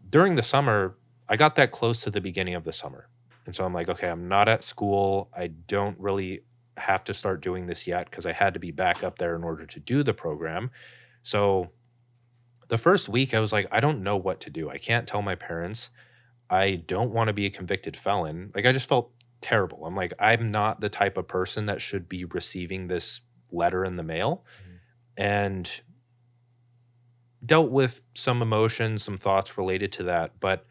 during the summer, I got that close to the beginning of the summer. And so I'm like, okay, I'm not at school. I don't really have to start doing this yet because I had to be back up there in order to do the program. So the first week I was like, I don't know what to do. I can't tell my parents. I don't want to be a convicted felon. Like, I just felt terrible. I'm like, I'm not the type of person that should be receiving this letter in the mail. And dealt with some emotions, some thoughts related to that. But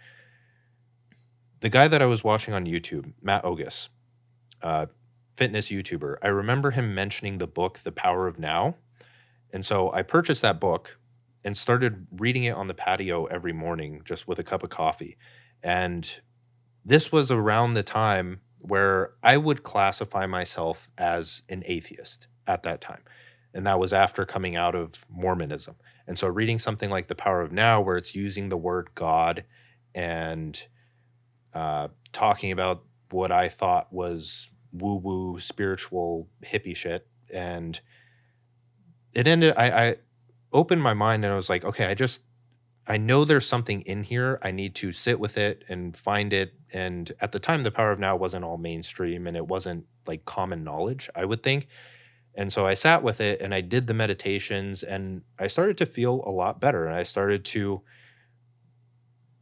the guy that I was watching on YouTube, Matt Ogus, uh, fitness YouTuber. I remember him mentioning the book, The Power of Now. And so I purchased that book and started reading it on the patio every morning just with a cup of coffee. And this was around the time where I would classify myself as an atheist at that time. And that was after coming out of Mormonism. And so reading something like The Power of Now, where it's using the word God and talking about what I thought was woo woo spiritual hippie shit. And I opened my mind and I was like, okay, I know there's something in here. I need to sit with it and find it. And at the time, The Power of Now wasn't all mainstream and it wasn't like common knowledge, I would think. And so I sat with it and I did the meditations and I started to feel a lot better. And I started to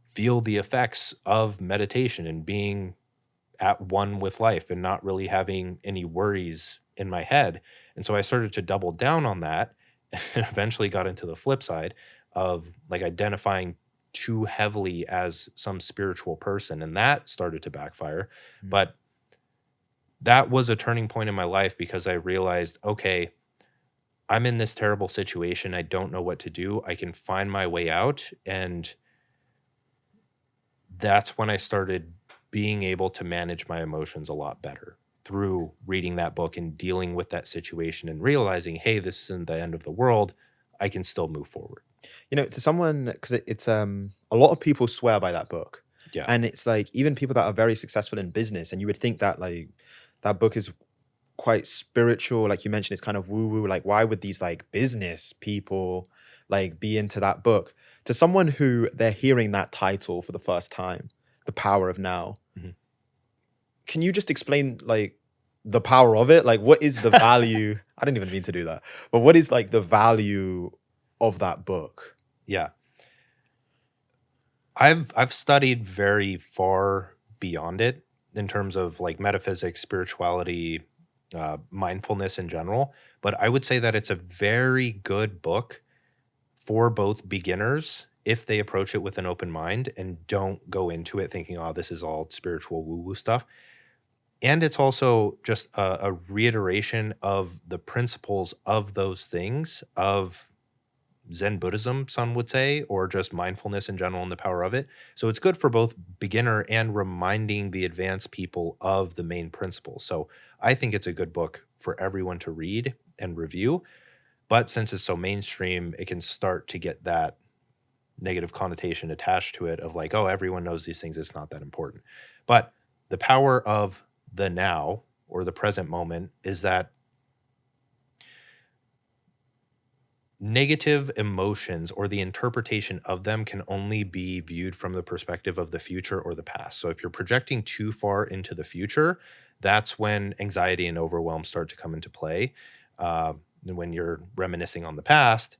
feel the effects of meditation and being at one with life and not really having any worries in my head. And so I started to double down on that and eventually got into the flip side of like identifying too heavily as some spiritual person. And that started to backfire. Mm. But that was a turning point in my life because I realized, okay, I'm in this terrible situation. I don't know what to do. I can find my way out. And that's when I started being able to manage my emotions a lot better through reading that book and dealing with that situation and realizing, hey, this isn't the end of the world. I can still move forward. You know, to someone, because it's a lot of people swear by that book, Yeah. and it's like even people that are very successful in business, and you would think that like that book is quite spiritual, like you mentioned, it's kind of woo woo. Like, why would these like business people like be into that book? To someone who they're hearing that title for the first time, The Power of Now, Mhm. can you just explain like the power of it? Like, what is the value? I didn't even mean to do that, but what is like the value of that book? Yeah. I've studied very far beyond it in terms of like metaphysics, spirituality, mindfulness in general. But I would say that it's a very good book for both beginners if they approach it with an open mind and don't go into it thinking, oh, this is all spiritual woo-woo stuff. And it's also just a reiteration of the principles of those things, of Zen Buddhism, some would say, or just mindfulness in general and the power of it. So it's good for both beginner and reminding the advanced people of the main principles. So I think it's a good book for everyone to read and review. But since it's so mainstream, it can start to get that negative connotation attached to it of like, oh, everyone knows these things. It's not that important. But the power of the now or the present moment is that negative emotions or the interpretation of them can only be viewed from the perspective of the future or the past. So if you're projecting too far into the future, that's when anxiety and overwhelm start to come into play. And when you're reminiscing on the past,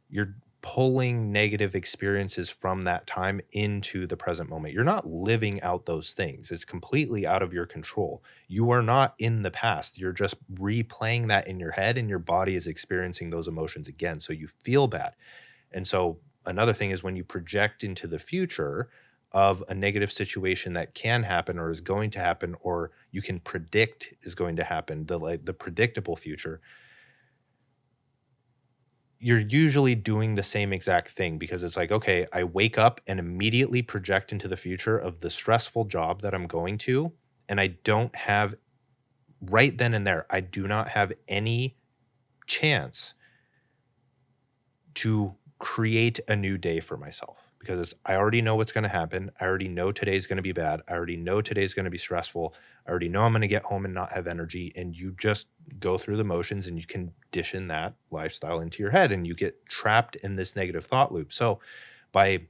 you're pulling negative experiences from that time into the present moment. You're not living out those things. It's completely out of your control. You are not in the past. You're just replaying that in your head, and your body is experiencing those emotions again. So you feel bad. And so another thing is when you project into the future of a negative situation that can happen or is going to happen, or you can predict is going to happen, the predictable future, you're usually doing the same exact thing because it's like, okay, I wake up and immediately project into the future of the stressful job that I'm going to. And I don't have right then and there, I do not have any chance to create a new day for myself because I already know what's going to happen. I already know today's going to be bad. I already know today's going to be stressful. I already know I'm going to get home and not have energy. And you just go through the motions and you condition that lifestyle into your head and you get trapped in this negative thought loop. So by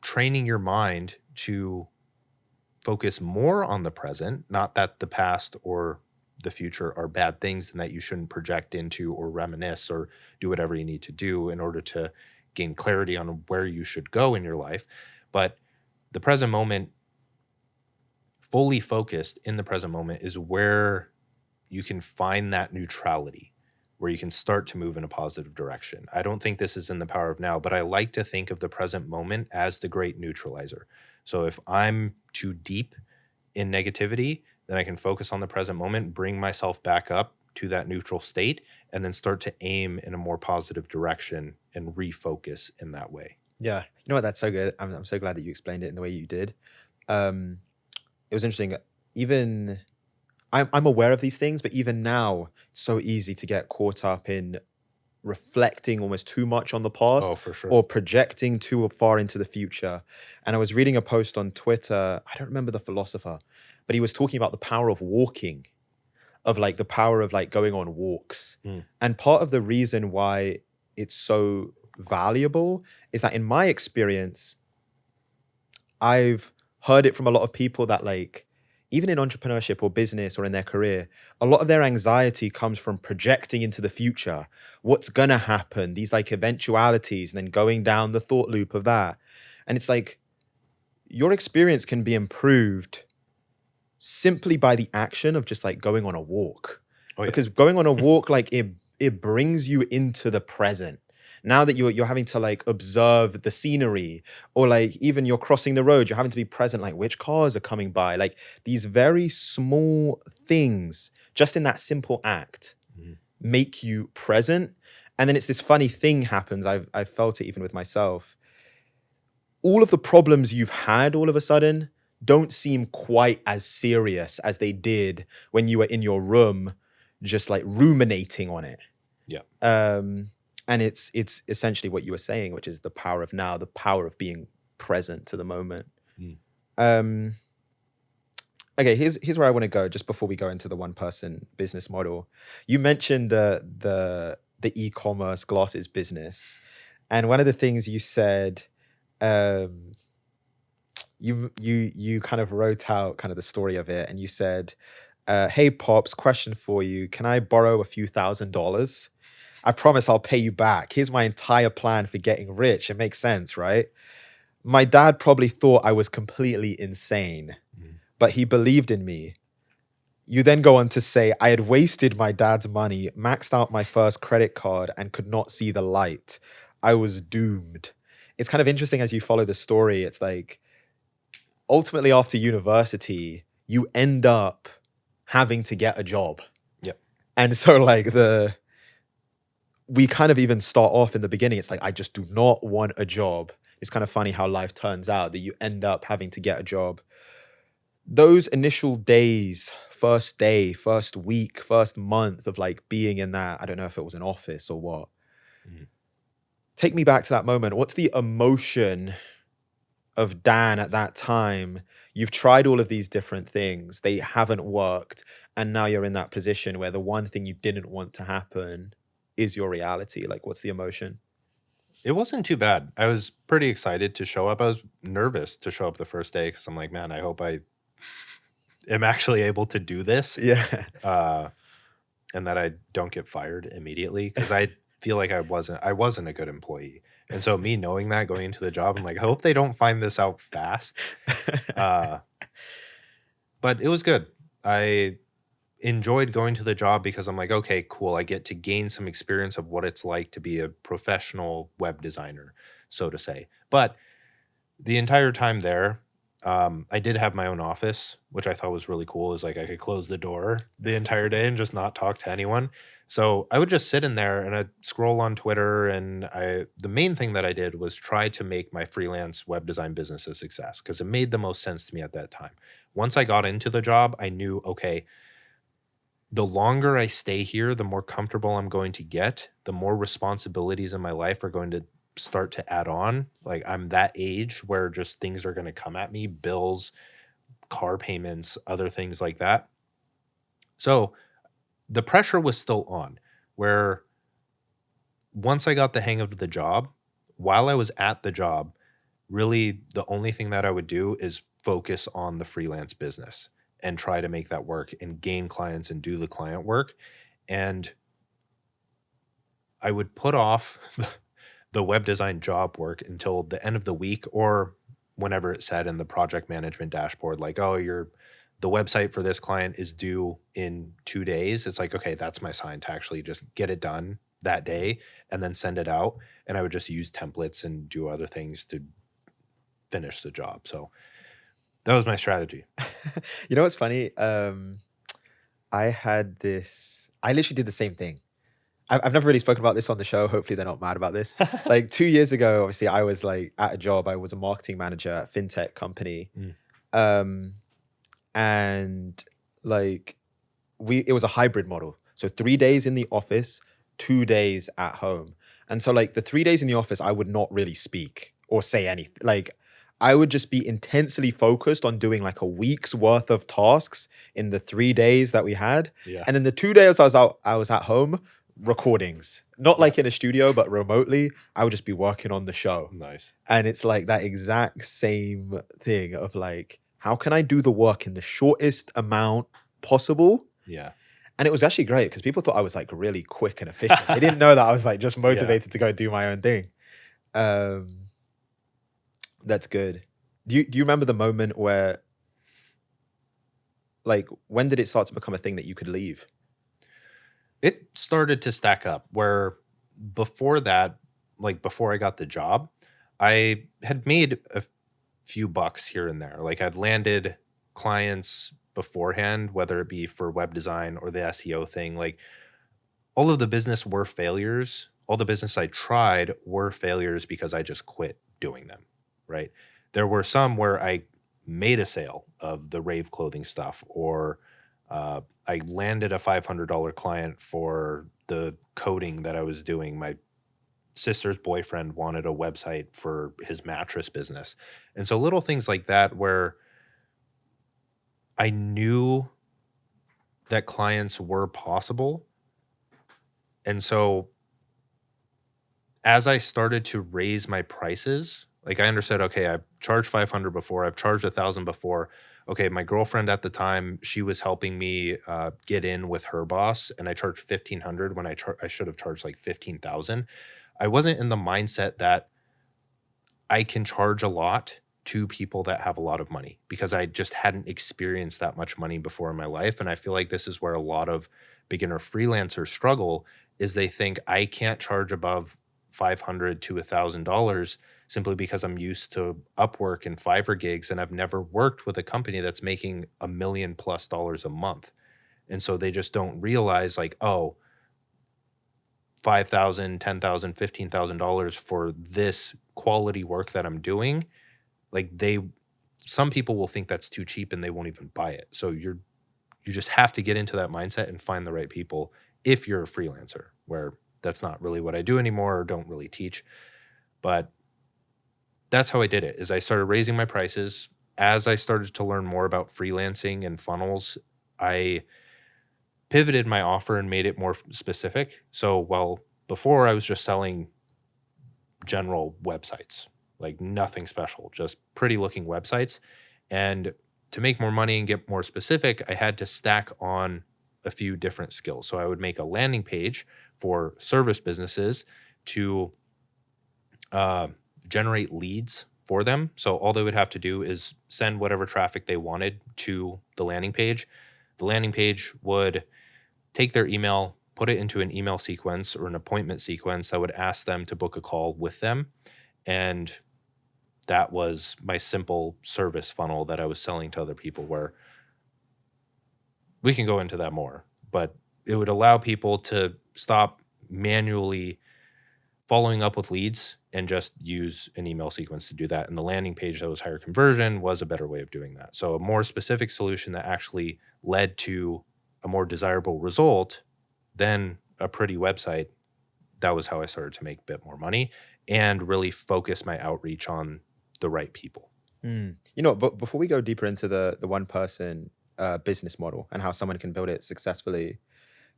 training your mind to focus more on the present, not that the past or the future are bad things and that you shouldn't project into or reminisce or do whatever you need to do in order to gain clarity on where you should go in your life. But the present moment, fully focused in the present moment, is where you can find that neutrality, where you can start to move in a positive direction. I don't think this is in The Power of Now, but I like to think of the present moment as the great neutralizer. So if I'm too deep in negativity, then I can focus on the present moment, bring myself back up to that neutral state, and then start to aim in a more positive direction and refocus in that way. Yeah. You know what? That's so good. I'm so glad that you explained it in the way you did. Um, it was interesting. Even I'm aware of these things, but even now, it's so easy to get caught up in reflecting almost too much on the past Oh, for sure. or projecting too far into the future. And I was reading a post on Twitter. I don't remember the philosopher, but he was talking about the power of walking, of like the power of like going on walks. Mm. And part of the reason why it's so valuable is that in my experience, I've heard it from a lot of people that like, even in entrepreneurship or business or in their career, a lot of their anxiety comes from projecting into the future, what's gonna happen, these like eventualities, and then going down the thought loop of that. And it's like, your experience can be improved simply by the action of just like going on a walk. Oh, yeah. Because going on a walk, like it brings you into the present. Now that you're having to like observe the scenery, or like even you're crossing the road, you're having to be present, like which cars are coming by, like these very small things, just in that simple act, Mhm. make you present. And then it's this funny thing happens. I've felt it even with myself. All of the problems you've had all of a sudden don't seem quite as serious as they did when you were in your room, just like ruminating on it. Yeah. And it's essentially what you were saying, which is the power of now, the power of being present to the moment. Mm. Okay, here's where I want to go just before we go into the one person business model. You mentioned the e-commerce glasses business, and one of the things you said, you kind of wrote out kind of the story of it, and you said, "Hey Pops, question for you: can I borrow a few $1,000s? I promise I'll pay you back. Here's my entire plan for getting rich." It makes sense, right? My dad probably thought I was completely insane, Mm. but he believed in me. You then go on to say, I had wasted my dad's money, maxed out my first credit card, and could not see the light. I was doomed. It's kind of interesting as you follow the story. It's like, ultimately, after university, you end up having to get a job. Yep. And so, like, we kind of even start off in the beginning. It's like, I just do not want a job. It's kind of funny how life turns out that you end up having to get a job. Those initial days, first day, first week, first month of like being in that, I don't know if it was an office or what. Mhm. Take me back to that moment. What's the emotion of Dan at that time? You've tried all of these different things, they haven't worked, and now you're in that position where the one thing you didn't want to happen is your reality. Like, what's the emotion? It wasn't too bad. I was pretty excited to show up. I was nervous to show up the first day because I'm like, man, I hope I am actually able to do this. Yeah. And that I don't get fired immediately, because I feel like I wasn't a good employee. And so me knowing that going into the job, I'm like, I hope they don't find this out fast. But it was good. I enjoyed going to the job because I'm like, okay, cool. I get to gain some experience of what it's like to be a professional web designer, so to say. But the entire time there, I did have my own office, which I thought was really cool. Is like I could close the door the entire day and just not talk to anyone. So I would just sit in there and I'd scroll on Twitter. And the main thing that I did was try to make my freelance web design business a success, because it made the most sense to me at that time. Once I got into the job, I knew, okay, the longer I stay here, the more comfortable I'm going to get, the more responsibilities in my life are going to start to add on. Like, I'm that age where just things are going to come at me, bills, car payments, other things like that. So the pressure was still on, where once I got the hang of the job, while I was at the job, really the only thing that I would do is focus on the freelance business and try to make that work and gain clients and do the client work. And I would put off the web design job work until the end of the week, or whenever it said in the project management dashboard, like, oh, the website for this client is due in 2 days. It's like, okay, that's my sign to actually just get it done that day and then send it out. And I would just use templates and do other things to finish the job. So That was my strategy. You know what's funny? I had this. I literally did the same thing. I've never really spoken about this on the show. Hopefully, they're not mad about this. Like 2 years ago, obviously, I was like at a job. I was a marketing manager at a fintech company, Mm. and like it was a hybrid model. So 3 days in the office, 2 days at home. And so like the 3 days in the office, I would not really speak or say anything. Like I would just be intensely focused on doing like a week's worth of tasks in the 3 days that we had. Yeah. And then the 2 days I was at home, recordings. Not Yeah. like in a studio, but remotely. I would just be working on the show. Nice. And it's like that exact same thing of like, how can I do the work in the shortest amount possible? Yeah. And it was actually great because people thought I was like really quick and efficient. They didn't know that I was like just motivated to go do my own thing. That's good. Do you remember the moment where, like, when did it start to become a thing that you could leave? It started to stack up where before that, like before I got the job, I had made a few bucks here and there. Like I'd landed clients beforehand, whether it be for web design or the SEO thing. Like all of the business were failures. All the business I tried were failures because I just quit doing them, right? There were some where I made a sale of the rave clothing stuff, or I landed a $500 client for the coding that I was doing. My sister's boyfriend wanted a website for his mattress business. And so little things like that where I knew that clients were possible. And so as I started to raise my prices, like I understood, okay, I've charged 500 before, I've charged 1,000 before. Okay, my girlfriend at the time, she was helping me get in with her boss, and I charged 1,500 when I should have charged like 15,000. I wasn't in the mindset that I can charge a lot to people that have a lot of money because I just hadn't experienced that much money before in my life. And I feel like this is where a lot of beginner freelancers struggle, is they think I can't charge above $500 to $1,000 simply because I'm used to Upwork and Fiverr gigs, and I've never worked with a company that's making $1 million+ a month. And so they just don't realize like, oh, $5,000, $10,000, $15,000 for this quality work that I'm doing. Like some people will think that's too cheap and they won't even buy it. So you just have to get into that mindset and find the right people if you're a freelancer, where that's not really what I do anymore or don't really teach. But that's how I did it, is I started raising my prices. As I started to learn more about freelancing and funnels, I pivoted my offer and made it more specific. So while before I was just selling general websites, like nothing special, just pretty looking websites. And to make more money and get more specific, I had to stack on a few different skills. So I would make a landing page for service businesses to generate leads for them. So all they would have to do is send whatever traffic they wanted to the landing page. The landing page would take their email, put it into an email sequence or an appointment sequence that would ask them to book a call with them. And that was my simple service funnel that I was selling to other people, where we can go into that more, but it would allow people to stop manually following up with leads and just use an email sequence to do that. And the landing page that was higher conversion was a better way of doing that. So a more specific solution that actually led to a more desirable result than a pretty website. That was how I started to make a bit more money and really focus my outreach on the right people. You know, but before we go deeper into the one person business model and how someone can build it successfully,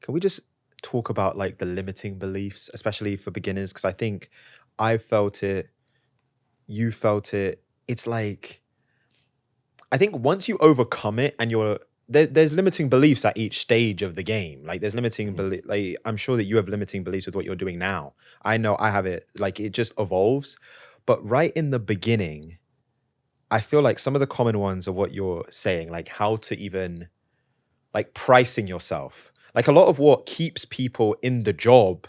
can we just talk about like the limiting beliefs, especially for beginners? Because I think I felt it, you felt it. It's like, I think once you overcome it and there's limiting beliefs at each stage of the game. Like there's limiting belief. Like I'm sure that you have limiting beliefs with what you're doing now. I know I have it. Like it just evolves. But right in the beginning, I feel like some of the common ones are what you're saying, like how to even like pricing yourself. Like a lot of what keeps people in the job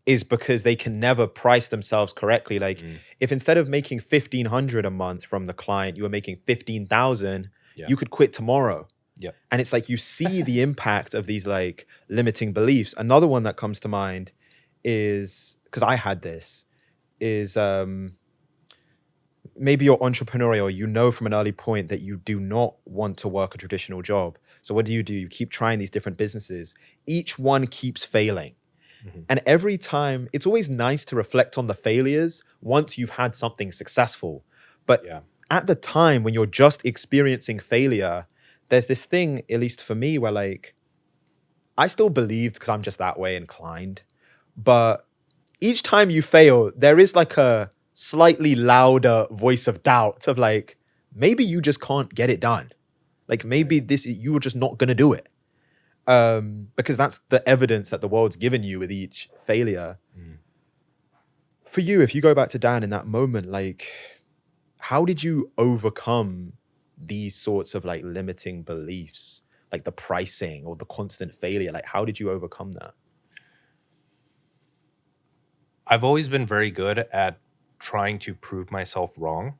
is because they can never price themselves correctly. Like Mm, if instead of making 1,500 a month from the client, you were making 15,000, yeah. you could quit tomorrow. Yep. And it's like you see the impact of these like limiting beliefs. Another one that comes to mind is, because I had this, is maybe you're entrepreneurial, you know from an early point that you do not want to work a traditional job. So what do? You keep trying these different businesses. Each one keeps failing. Mhm. And every time, it's always nice to reflect on the failures once you've had something successful. But Yeah. at the time when you're just experiencing failure, there's this thing, at least for me, where like I still believed because I'm just that way inclined. But each time you fail, there is like a slightly louder voice of doubt of like, maybe you just can't get it done. Like maybe this you're just not gonna do it. Because that's the evidence that the world's given you with each failure. Mm. For you, if you go back to Dan in that moment, like how did you overcome these sorts of like limiting beliefs, like the pricing or the constant failure? Like how did you overcome that? I've always been very good at trying to prove myself wrong.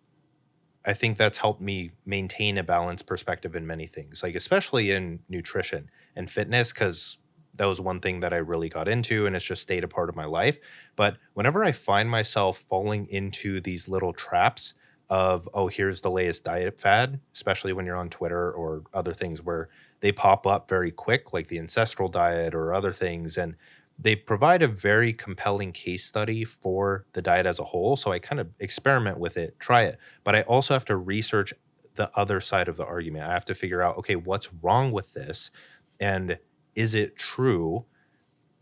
I think that's helped me maintain a balanced perspective in many things, like especially in nutrition and fitness, because that was one thing that I really got into and it's just stayed a part of my life. But whenever I find myself falling into these little traps of, oh, here's the latest diet fad, especially when you're on Twitter or other things where they pop up very quick, like the ancestral diet or other things, and they provide a very compelling case study for the diet as a whole. So I kind of experiment with it, try it, but I also have to research the other side of the argument. I have to figure out, okay, what's wrong with this? And is it true?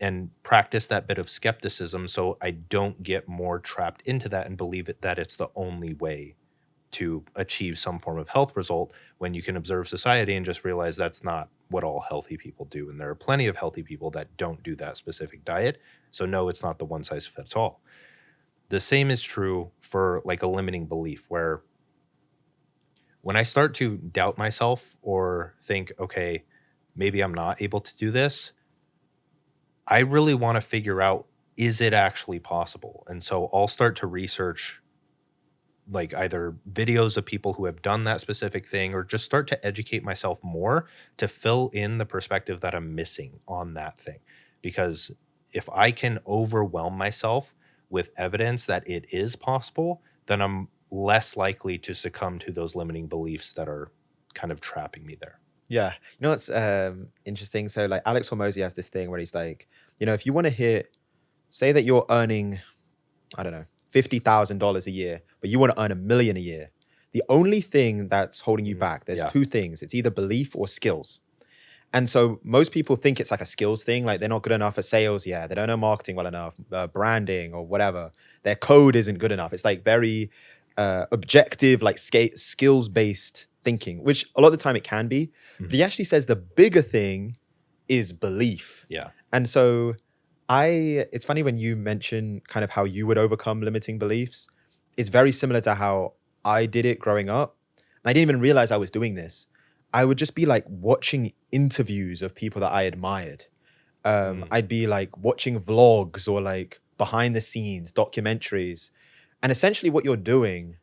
And practice that bit of skepticism so I don't get more trapped into that and believe that it's the only way to achieve some form of health result, when you can observe society and just realize that's not what all healthy people do. And there are plenty of healthy people that don't do that specific diet. So, no, it's not the one size fits all. The same is true for like a limiting belief, where when I start to doubt myself or think, okay, maybe I'm not able to do this, I really want to figure out, is it actually possible? And so I'll start to research like either videos of people who have done that specific thing, or just start to educate myself more to fill in the perspective that I'm missing on that thing. Because if I can overwhelm myself with evidence that it is possible, then I'm less likely to succumb to those limiting beliefs that are kind of trapping me there. Yeah. You know what's interesting? So like Alex Hormozy has this thing where he's like, if you want to hit, say that you're earning, I don't know, $50,000 a year, but you want to earn 1 million a year. The only thing that's holding you back, there's Yeah. two things. It's either belief or skills. And so most people think it's like a skills thing. Like they're not good enough at sales. Yeah. They don't know marketing well enough, branding or whatever. Their code isn't good enough. It's like very objective, like skills-based thinking, which a lot of the time it can be. But he actually says the bigger thing is belief. Yeah. And so it's funny when you mention kind of how you would overcome limiting beliefs. It's very similar to how I did it growing up. And I didn't even realize I was doing this. I would just be like watching interviews of people that I admired. I'd be like watching vlogs or like behind the scenes documentaries. And essentially what you're doing,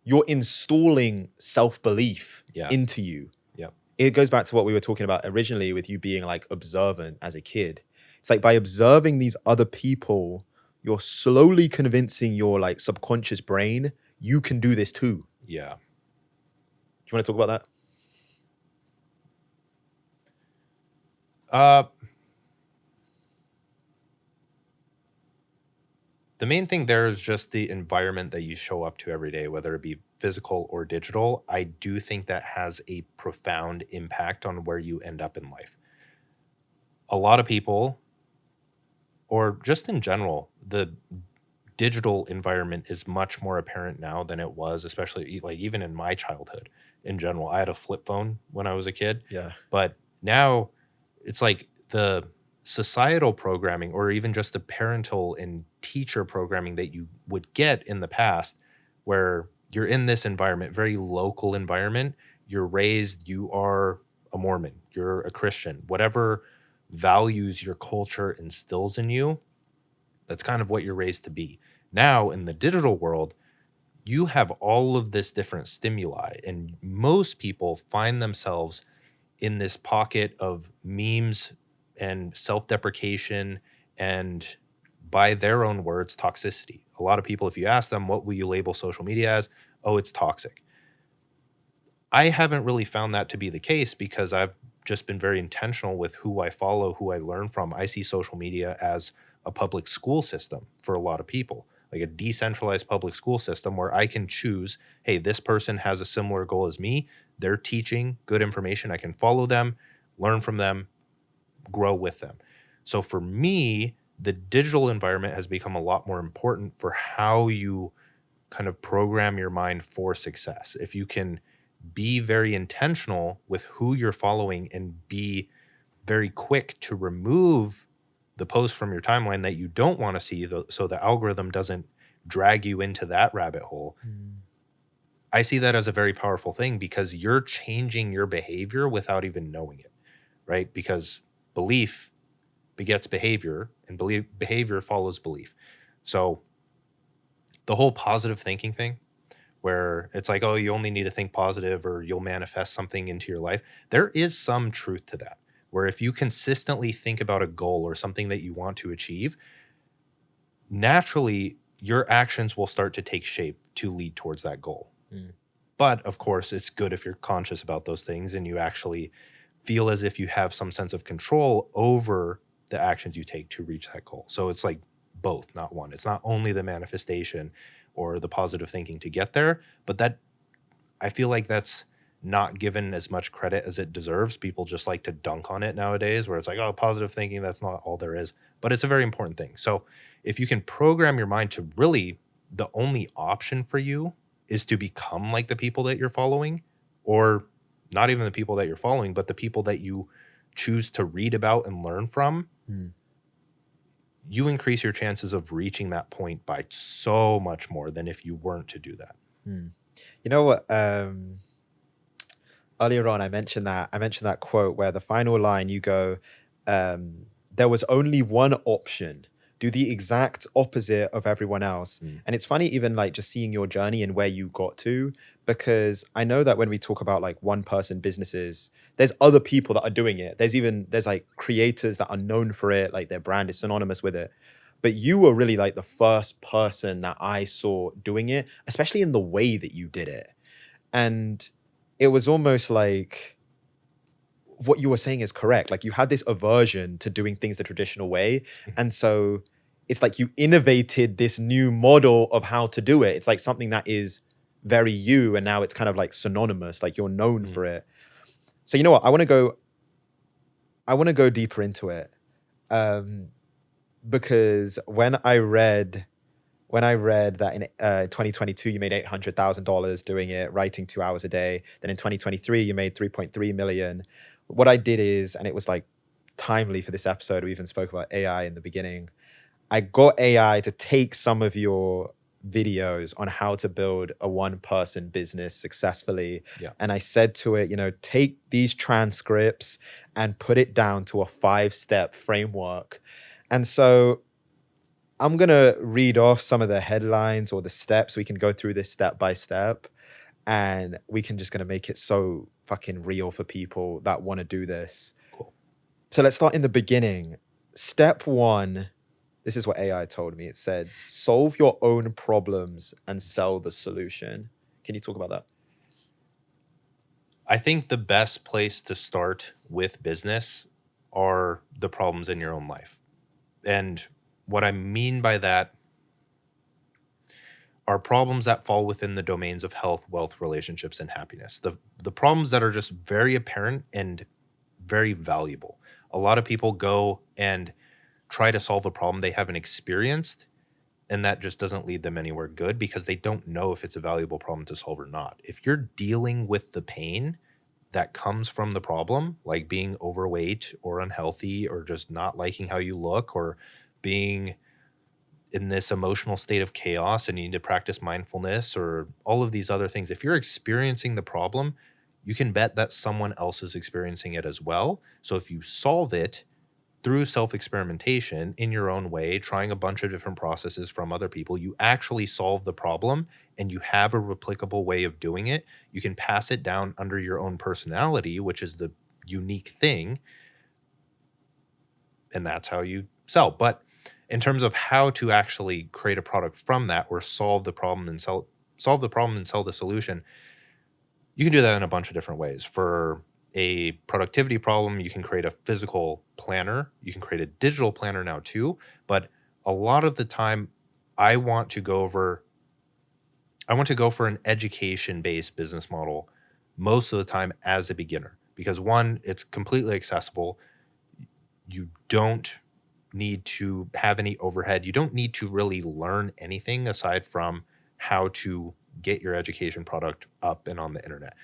you're installing self-belief Yeah. into you. Yep. It goes back to what we were talking about originally with you being like observant as a kid. It's like by observing these other people, you're slowly convincing your like subconscious brain, you can do this too. Yeah. Do you want to talk about that? The main thing there is just the environment that you show up to every day, whether it be physical or digital. I do think that has a profound impact on where you end up in life. A lot of people, or just in general, the digital environment is much more apparent now than it was, especially like even in my childhood in general. I had a flip phone when I was a kid. Yeah. But now it's like the societal programming, or even just the parental and teacher programming that you would get in the past, where you're in this environment, very local environment, you're raised, you are a Mormon, you're a Christian, whatever values your culture instills in you, That's kind of what you're raised to be. Now, in the digital world, you have all of this different stimuli, and most people find themselves in this pocket of memes and self-deprecation and, by their own words, toxicity. A lot of people, if you ask them, what will you label social media as? Oh, it's toxic. I haven't really found that to be the case because I've just been very intentional with who I follow, who I learn from. I see social media as a public school system for a lot of people, like a decentralized public school system where I can choose, hey, this person has a similar goal as me. They're teaching good information. I can follow them, learn from them, grow with them. So for me, the digital environment has become a lot more important for how you kind of program your mind for success. If you can be very intentional with who you're following and be very quick to remove the posts from your timeline that you don't want to see, so the algorithm doesn't drag you into that rabbit hole. I see that as a very powerful thing because you're changing your behavior without even knowing it, right? Because belief begets behavior, and behavior follows belief. So the whole positive thinking thing, where it's like, oh, you only need to think positive or you'll manifest something into your life. There is some truth to that, where if you consistently think about a goal or something that you want to achieve, naturally your actions will start to take shape to lead towards that goal. But of course, it's good if you're conscious about those things and you actually feel as if you have some sense of control over the actions you take to reach that goal. So it's like both, not one. It's not only the manifestation or the positive thinking to get there, but that, I feel like that's not given as much credit as it deserves. People just like to dunk on it nowadays, where it's like, oh, positive thinking, that's not all there is. But it's a very important thing. So if you can program your mind to really, the only option for you is to become like the people that you're following, or not even the people that you're following, but the people that you choose to read about and learn from, you increase your chances of reaching that point by so much more than if you weren't to do that. You know what? Earlier on, I mentioned that quote where the final line you go, there was only one option. Do the exact opposite of everyone else. And it's funny, even like just seeing your journey and where you got to, because I know that when we talk about like one person businesses, there's other people that are doing it. There's like creators that are known for it, like their brand is synonymous with it. But you were really like the first person that I saw doing it, especially in the way that you did it. And it was almost like what you were saying is correct. Like you had this aversion to doing things the traditional way. And so it's like you innovated this new model of how to do it. It's like something that is very you, and now it's kind of like synonymous, like you're known for it. So you know what? I want to go deeper into it. Because when I read that in 2022 you made $800,000 doing it, writing 2 hours a day. Then in 2023 you made 3.3 million. What I did is, and it was like timely for this episode, we even spoke about AI in the beginning. I got AI to take some of your videos on how to build a one-person business successfully. And I said to it, take these transcripts and put it down to a 5-step framework. And so I'm going to read off some of the headlines or the steps. We can go through this step by step, and we can just going to make it so fucking real for people that want to do this. Cool. So let's start in the beginning. Step 1, this is what AI told me. It said, solve your own problems and sell the solution. Can you talk about that? I think the best place to start with business are the problems in your own life. And what I mean by that are problems that fall within the domains of health, wealth, relationships, and happiness. The problems that are just very apparent and very valuable. A lot of people go and try to solve a problem they haven't experienced, and that just doesn't lead them anywhere good because they don't know if it's a valuable problem to solve or not. If you're dealing with the pain that comes from the problem, like being overweight or unhealthy or just not liking how you look or being in this emotional state of chaos and you need to practice mindfulness or all of these other things, if you're experiencing the problem, you can bet that someone else is experiencing it as well. So if you solve it, through self-experimentation in your own way, trying a bunch of different processes from other people, you actually solve the problem and you have a replicable way of doing it. You can pass it down under your own personality, which is the unique thing, and that's how you sell. But in terms of how to actually create a product from that or solve the problem and sell the solution, you can do that in a bunch of different ways. For a productivity problem, you can create a physical planner. You can create a digital planner now too. But a lot of the time, I want to go for an education-based business model most of the time as a beginner. Because one, it's completely accessible. You don't need to have any overhead. You don't need to really learn anything aside from how to get your education product up and on the internet.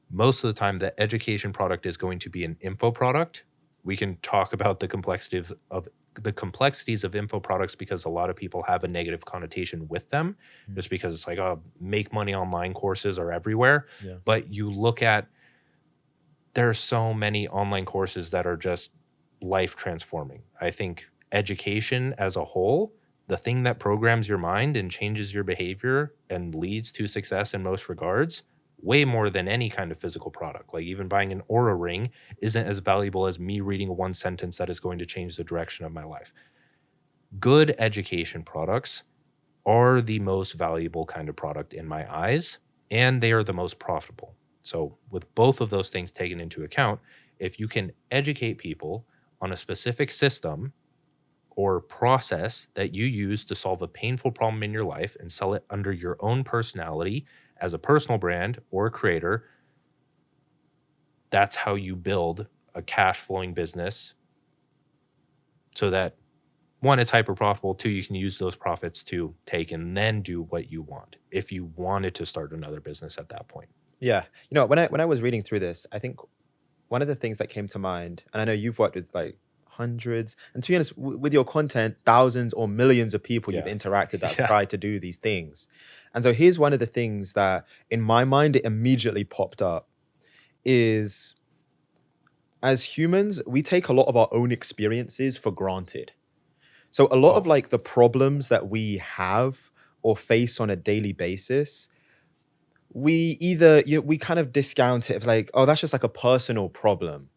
Most of the time, the education product is going to be an info product. We can talk about the complexities of info products because a lot of people have a negative connotation with them, just because it's like, oh, make money online courses are everywhere. Yeah. But you look at, there are so many online courses that are just life transforming. I think education as a whole, the thing that programs your mind and changes your behavior and leads to success in most regards, way more than any kind of physical product. Like even buying an Aura ring isn't as valuable as me reading one sentence that is going to change the direction of my life. Good education products are the most valuable kind of product in my eyes, and they are the most profitable. So with both of those things taken into account, if you can educate people on a specific system or process that you use to solve a painful problem in your life and sell it under your own personality as a personal brand or a creator, that's how you build a cash flowing business so that one, it's hyper profitable. Two, you can use those profits to take and then do what you want if you wanted to start another business at that point. Yeah. When I was reading through this, I think one of the things that came to mind, and I know you've worked with like hundreds, and to be honest, with your content, thousands or millions of people you've Yeah. interacted that have Yeah. tried to do these things. And so here's one of the things that in my mind, it immediately popped up is, as humans, we take a lot of our own experiences for granted. So a lot of Oh, like the problems that we have or face on a daily basis, we either we kind of discount it as like, oh, that's just like a personal problem,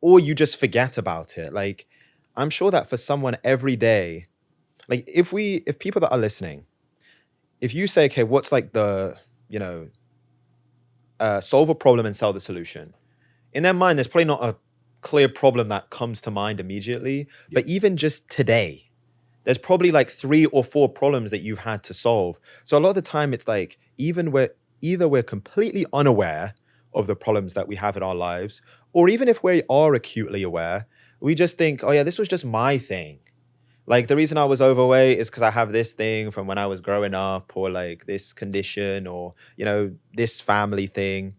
or you just forget about it. Like, I'm sure that for someone every day, like if people that are listening, if you say, okay, what's like the solve a problem and sell the solution, in their mind, there's probably not a clear problem that comes to mind immediately. But even just today, there's probably like 3 or 4 problems that you've had to solve. So a lot of the time, it's like either we're completely unaware of the problems that we have in our lives, or even if we are acutely aware, we just think, oh yeah, this was just my thing. Like the reason I was overweight is because I have this thing from when I was growing up, or like this condition, or this family thing.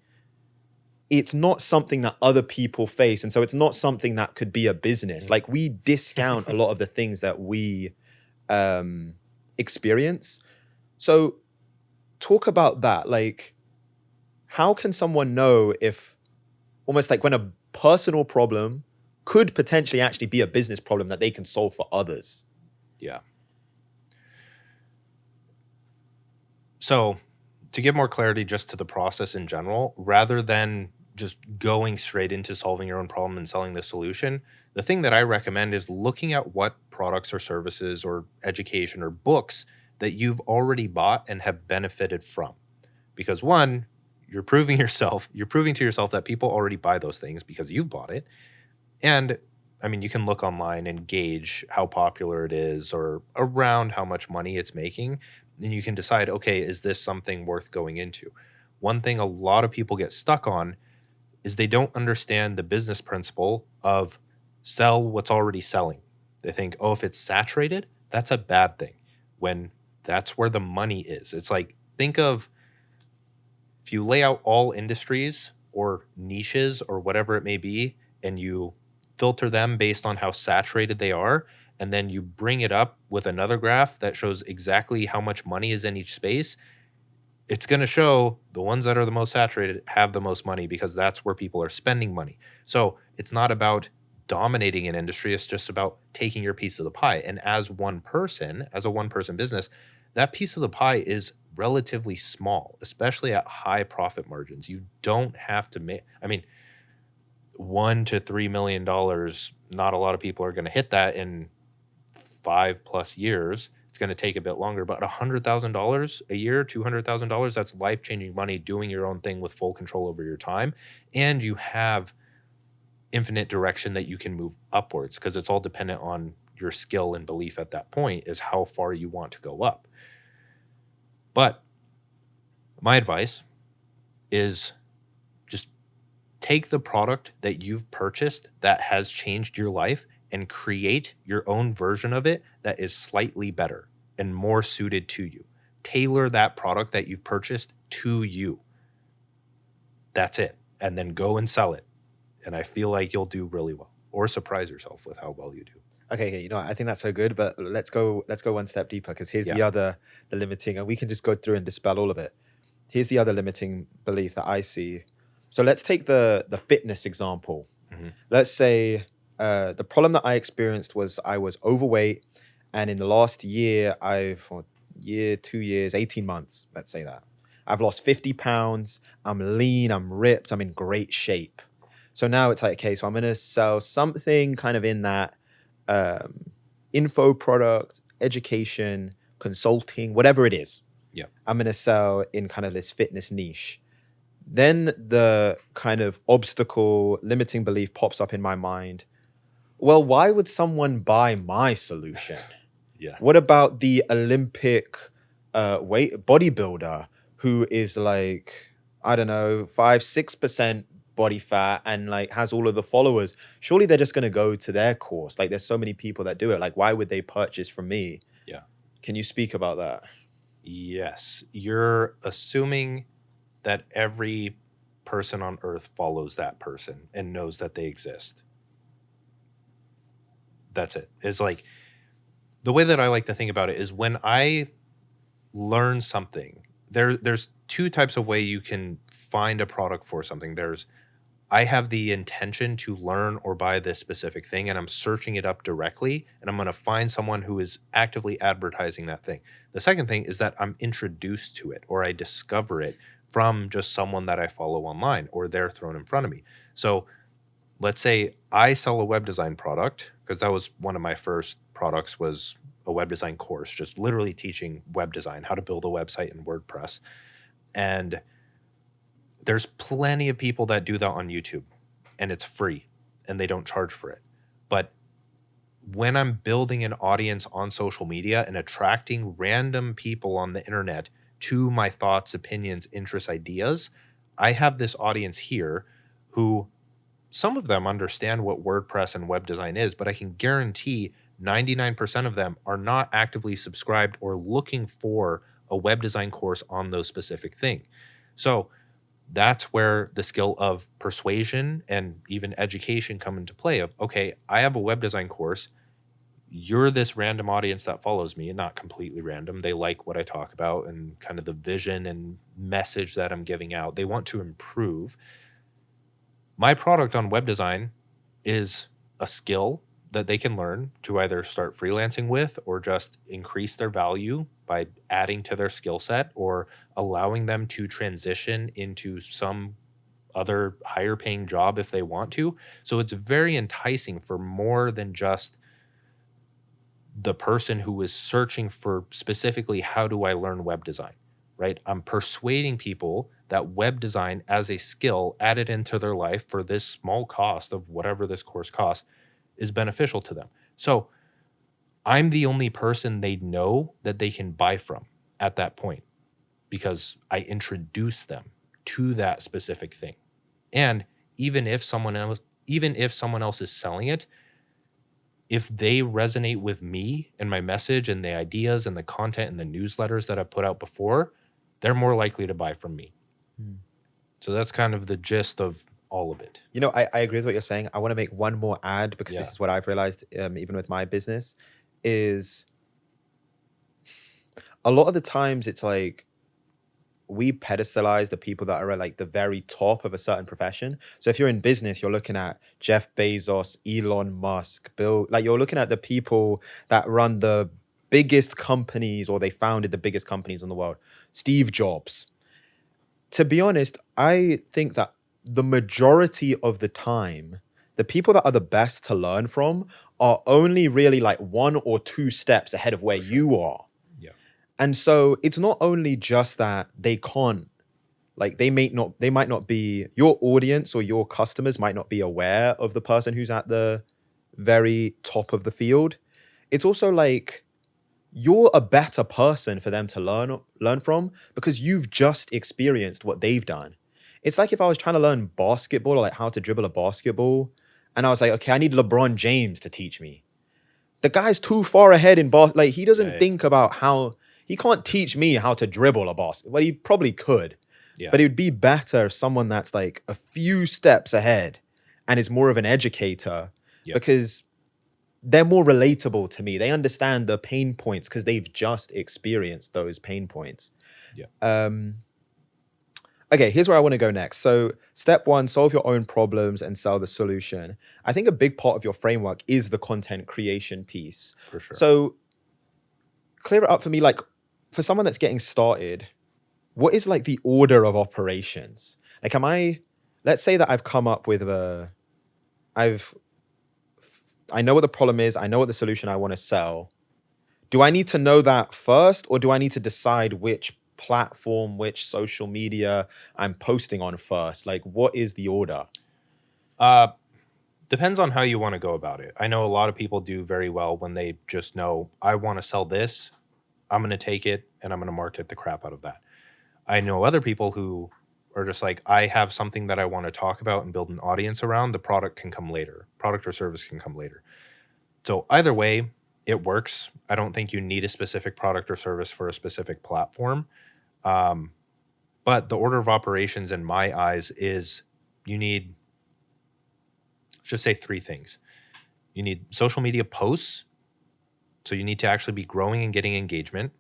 It's not something that other people face, and so it's not something that could be a business. Like we discount a lot of the things that we experience. So talk about that. Like, how can someone know if, almost like when a personal problem could potentially actually be a business problem that they can solve for others? yeah. So to give more clarity just to the process in general, rather than just going straight into solving your own problem and selling the solution, the thing that I recommend is looking at what products or services or education or books that you've already bought and have benefited from. Because one, you're proving to yourself that people already buy those things because you've bought it. And I mean, you can look online and gauge how popular it is or around how much money it's making. Then you can decide, okay, is this something worth going into? One thing a lot of people get stuck on is they don't understand the business principle of sell what's already selling. They think, oh, if it's saturated, that's a bad thing, when that's where the money is. It's like, think of, if you lay out all industries or niches or whatever it may be, and you filter them based on how saturated they are, and then you bring it up with another graph that shows exactly how much money is in each space, it's going to show the ones that are the most saturated have the most money because that's where people are spending money. So it's not about dominating an industry. It's just about taking your piece of the pie. And as one person, as a one-person business, that piece of the pie is relatively small, especially at high profit margins. You don't have to make, I mean, $1 to $3 million, not a lot of people are going to hit that in 5+ years. It's going to take a bit longer, but $100,000 a year, $200,000, that's life-changing money doing your own thing with full control over your time. And you have infinite direction that you can move upwards, because it's all dependent on your skill and belief at that point is how far you want to go up. But my advice is just take the product that you've purchased that has changed your life and create your own version of it that is slightly better and more suited to you. Tailor that product that you've purchased to you. That's it. And then go and sell it. And I feel like you'll do really well, or surprise yourself with how well you do. Okay, you know, I think that's so good, but let's go one step deeper, because here's the limiting, and we can just go through and dispel all of it. Here's the other limiting belief that I see. So let's take the fitness example. Mhm. Let's say the problem that I experienced was I was overweight, and in the last year, 2 years, 18 months, let's say that, I've lost 50 pounds. I'm lean, I'm ripped, I'm in great shape. So now it's like, okay, so I'm going to sell something kind of in that info product, education, consulting, whatever it is. Yeah. I'm going to sell in kind of this fitness niche. Then the kind of obstacle, limiting belief pops up in my mind. Well, why would someone buy my solution? Yeah. What about the Olympic bodybuilder who is like, I don't know, 5-6% body fat and like has all of the followers? Surely they're just going to go to their course. Like, there's so many people that do it. Like, why would they purchase from me? Yeah. Can you speak about that? Yes. You're assuming that every person on earth follows that person and knows that they exist. That's it. It's like, the way that I like to think about it is when I learn something, there's two types of way you can find a product for something. There's, I have the intention to learn or buy this specific thing, and I'm searching it up directly, and I'm going to find someone who is actively advertising that thing. The second thing is that I'm introduced to it, or I discover it from just someone that I follow online, or they're thrown in front of me. So let's say I sell a web design product, because that was one of my first products, was a web design course, just literally teaching web design, how to build a website in WordPress. And there's plenty of people that do that on YouTube, and it's free and they don't charge for it. But when I'm building an audience on social media and attracting random people on the internet to my thoughts, opinions, interests, ideas, I have this audience here who, some of them understand what WordPress and web design is, but I can guarantee 99% of them are not actively subscribed or looking for a web design course on those specific thing. So that's where the skill of persuasion and even education come into play of, okay, I have a web design course. You're this random audience that follows me, and not completely random. They like what I talk about and kind of the vision and message that I'm giving out. They want to improve. My product on web design is a skill that they can learn to either start freelancing with, or just increase their value by adding to their skill set, or allowing them to transition into some other higher paying job if they want to. So it's very enticing for more than just the person who is searching for specifically, how do I learn web design, right? I'm persuading people that web design as a skill added into their life for this small cost of whatever this course costs is beneficial to them. So I'm the only person they know that they can buy from at that point, because I introduce them to that specific thing. And even if someone else is selling it, if they resonate with me and my message and the ideas and the content and the newsletters that I put out before, they're more likely to buy from me. So that's kind of the gist of all of it. You know, I agree with what you're saying. I want to make one more add, because this Yeah. is what I've realized, even with my business, is a lot of the times it's like we pedestalize the people that are at like the very top of a certain profession. So if you're in business, you're looking at Jeff Bezos, Elon Musk, Bill, like you're looking at the people that run the biggest companies or they founded the biggest companies in the world. Steve Jobs. To be honest, I think that the majority of the time, the people that are the best to learn from are only really like 1 or 2 steps ahead of where For sure. you are. Yeah. And so it's not only just that they can't, like they might not be, your audience or your customers might not be aware of the person who's at the very top of the field. It's also like you're a better person for them to learn from because you've just experienced what they've done. It's like if I was trying to learn basketball or like how to dribble a basketball, and I was like, okay, I need LeBron James to teach me. The guy's too far ahead in like he doesn't Yeah. think about how he can't teach me how to dribble a basketball. Well, he probably could, Yeah. but it would be better someone that's like a few steps ahead and is more of an educator Yep. because they're more relatable to me. They understand the pain points because they've just experienced those pain points. Yeah. Okay, here's where I want to go next. So, step 1, solve your own problems and sell the solution. I think a big part of your framework is the content creation piece. For sure. So, clear it up for me. Like, for someone that's getting started, what is like the order of operations? Like, let's say that I've come up with I know what the problem is. I know what the solution I want to sell. Do I need to know that first, or do I need to decide which platform, which social media I'm posting on first? Like, what is the order? Depends on how you want to go about it. I know a lot of people do very well when they just know, I want to sell this, I'm going to take it, and I'm going to market the crap out of that. I know other people who are just like, I have something that I want to talk about and build an audience around. The product can come later. Product or service can come later. So either way, it works. I don't think you need a specific product or service for a specific platform. But the order of operations in my eyes is you need, let's just say 3 things. You need social media posts. So you need to actually be growing and getting engagement.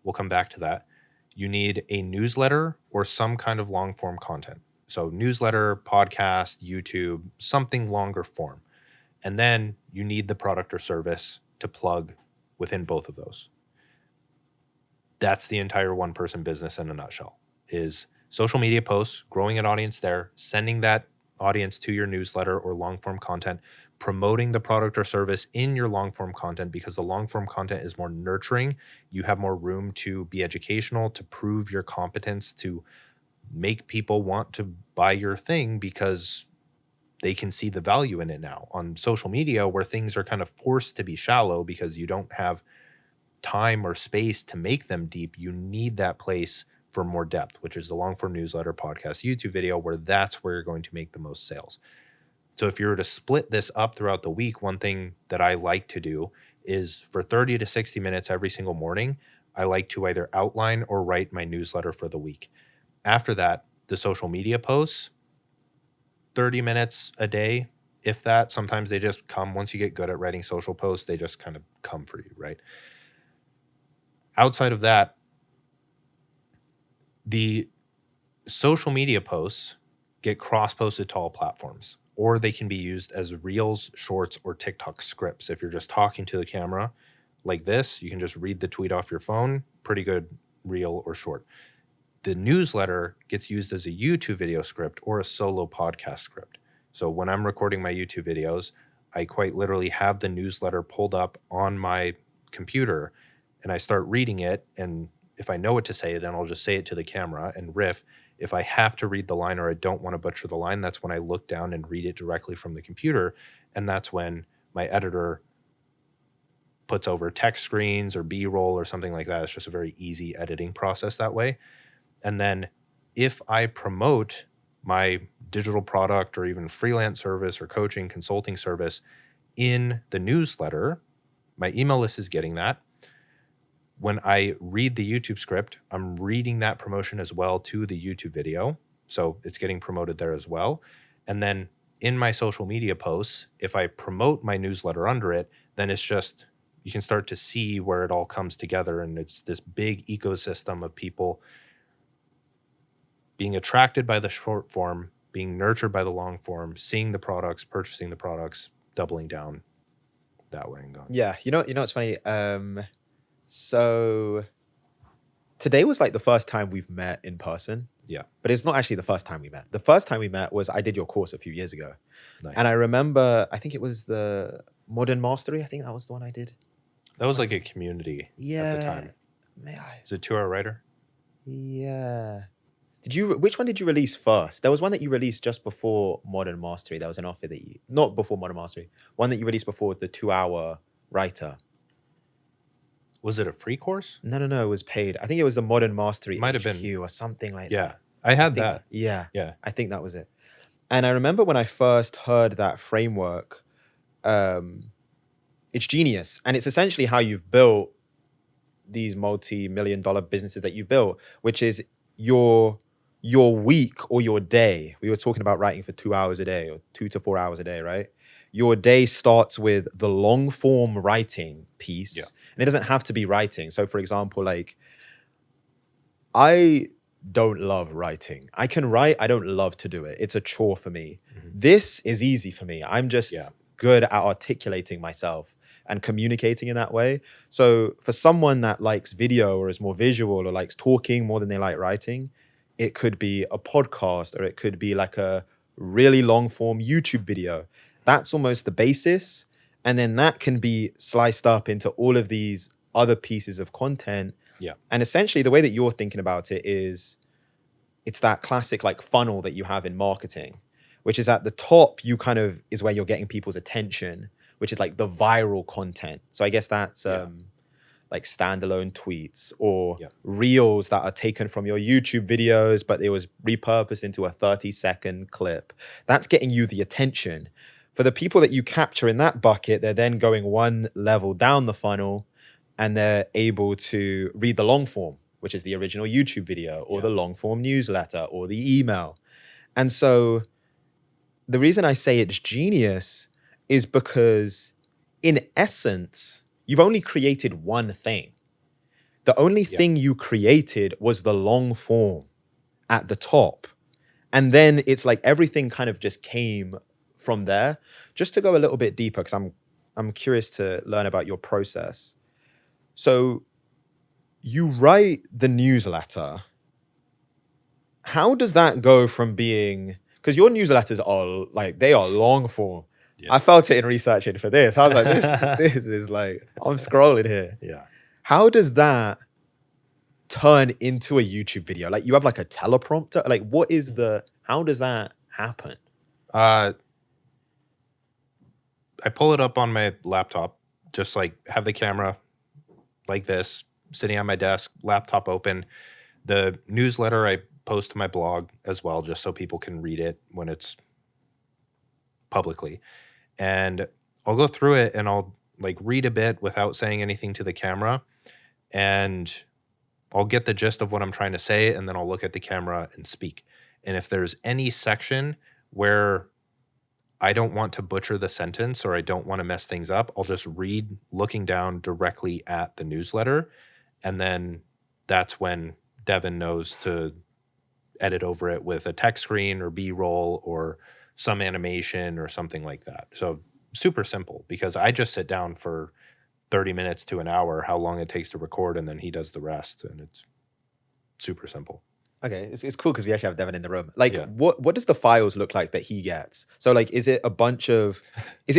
We'll come back to that. You need a newsletter or some kind of long form content. So newsletter, podcast, YouTube, something longer form. And then you need the product or service to plug within both of those. That's the entire one-person business in a nutshell, is social media posts, growing an audience there, sending that audience to your newsletter or long-form content, promoting the product or service in your long-form content because the long-form content is more nurturing. You have more room to be educational, to prove your competence, to make people want to buy your thing because they can see the value in it now. On social media, where things are kind of forced to be shallow because you don't have time or space to make them deep, you need that place for more depth, which is the long form newsletter, podcast, YouTube video, where that's where you're going to make the most sales. So if you were to split this up throughout the week, one thing that I like to do is for 30 to 60 minutes every single morning, I like to either outline or write my newsletter for the week. After that, the social media posts, 30 minutes a day, if that. Sometimes they just come once you get good at writing social posts, they just kind of come for you, right? Outside of that, the social media posts get cross-posted to all platforms, or they can be used as Reels, Shorts, or TikTok scripts. If you're just talking to the camera like this, you can just read the tweet off your phone, pretty good Reel or Short. The newsletter gets used as a YouTube video script or a solo podcast script. So when I'm recording my YouTube videos, I quite literally have the newsletter pulled up on my computer and I start reading it. And if I know what to say, then I'll just say it to the camera and riff. If I have to read the line or I don't want to butcher the line, that's when I look down and read it directly from the computer. And that's when my editor puts over text screens or B-roll or something like that. It's just a very easy editing process that way. And then if I promote my digital product or even freelance service or coaching, consulting service in the newsletter, my email list is getting that. When I read the YouTube script, I'm reading that promotion as well to the YouTube video. So it's getting promoted there as well. And then in my social media posts, if I promote my newsletter under it, then it's just, you can start to see where it all comes together. And it's this big ecosystem of people being attracted by the short form, being nurtured by the long form, seeing the products, purchasing the products, doubling down that way and going. Yeah, what's funny? So today was like the first time we've met in person, Yeah. but it's not actually the first time we met. The first time we met was I did your course a few years ago. Nice. And I remember, I think it was the Modern Mastery. I think that was the one I did. That was like a community Yeah. at the time. Is it 2 Hour Writer? Yeah. Which one did you release first? There was one that you released just before Modern Mastery. There was an offer that not before Modern Mastery, one that you released before the 2 Hour Writer. Was it a free course? No, it was paid. I think it was the Modern Mastery Might have HQ been. or something like Yeah. that. I had think that. Yeah. Yeah. I think that was it. And I remember when I first heard that framework, it's genius. And it's essentially how you've built these multi-million-dollar businesses that you've built, which is your week or your day. We were talking about writing for 2 hours a day or 2 to 4 hours a day, right? Your day starts with the long form writing piece. Yeah. And it doesn't have to be writing. So for example, like I don't love writing. I can write. I don't love to do it. It's a chore for me. Mhm. This is easy for me. I'm just good at articulating myself and communicating in that way. So for someone that likes video or is more visual or likes talking more than they like writing, it could be a podcast or it could be like a really long form YouTube video. That's almost the basis. And then that can be sliced up into all of these other pieces of content. Yeah. And essentially the way that you're thinking about it is it's that classic like funnel that you have in marketing, which is at the top, you kind of is where you're getting people's attention, which is like the viral content. So I guess that's like standalone tweets or reels that are taken from your YouTube videos, but it was repurposed into a 30-second clip. That's getting you the attention. For the people that you capture in that bucket, they're then going one level down the funnel and they're able to read the long form, which is the original YouTube video or the long form newsletter or the email. And so the reason I say it's genius is because in essence, you've only created one thing. The only thing you created was the long form at the top. And then it's like everything kind of just came from there. Just to go a little bit deeper, because I'm curious to learn about your process. So you write the newsletter. How does that go from being, because your newsletters are like, they are long form. Yeah. I felt it in researching for this. I was like, this is like, I'm scrolling here. Yeah. How does that turn into a YouTube video? Like you have like a teleprompter? Like what is how does that happen? I pull it up on my laptop, just like have the camera like this, sitting on my desk, laptop open. The newsletter I post to my blog as well, just so people can read it when it's publicly. And I'll go through it and I'll like read a bit without saying anything to the camera. And I'll get the gist of what I'm trying to say. And then I'll look at the camera and speak. And if there's any section where I don't want to butcher the sentence or I don't want to mess things up, I'll just read looking down directly at the newsletter. And then that's when Devin knows to edit over it with a text screen or B-roll or some animation or something like that. So super simple because I just sit down for 30 minutes to an hour, how long it takes to record, and then he does the rest. And it's super simple. Okay, it's cool because we actually have Devin in the room. Like, what does the files look like that he gets? So, like, is it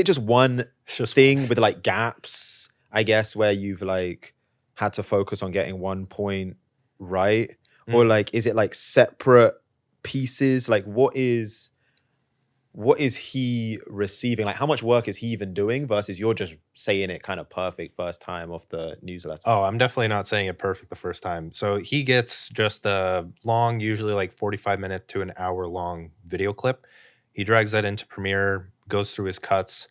just one thing with like gaps? I guess where you've like had to focus on getting one point right, or like, is it like separate pieces? Like, what is he receiving? Like, how much work is he even doing versus you're just saying it kind of perfect first time off the newsletter? Oh, I'm definitely not saying it perfect the first time. So he gets just a long, usually like 45-minute to an hour long video clip. He drags that into Premiere, goes through his cuts,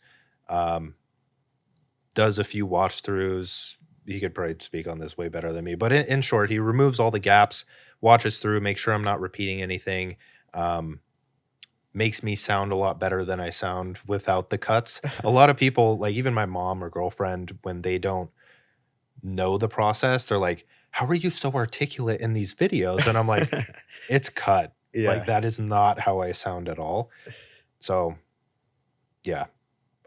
does a few watch throughs. He could probably speak on this way better than me. But in short, he removes all the gaps, watches through, makes sure I'm not repeating anything. Makes me sound a lot better than I sound without the cuts. A lot of people, like even my mom or girlfriend, when they don't know the process, they're like, how are you so articulate in these videos? And I'm like, it's cut. Like Yeah. that is not how I sound at all. So yeah,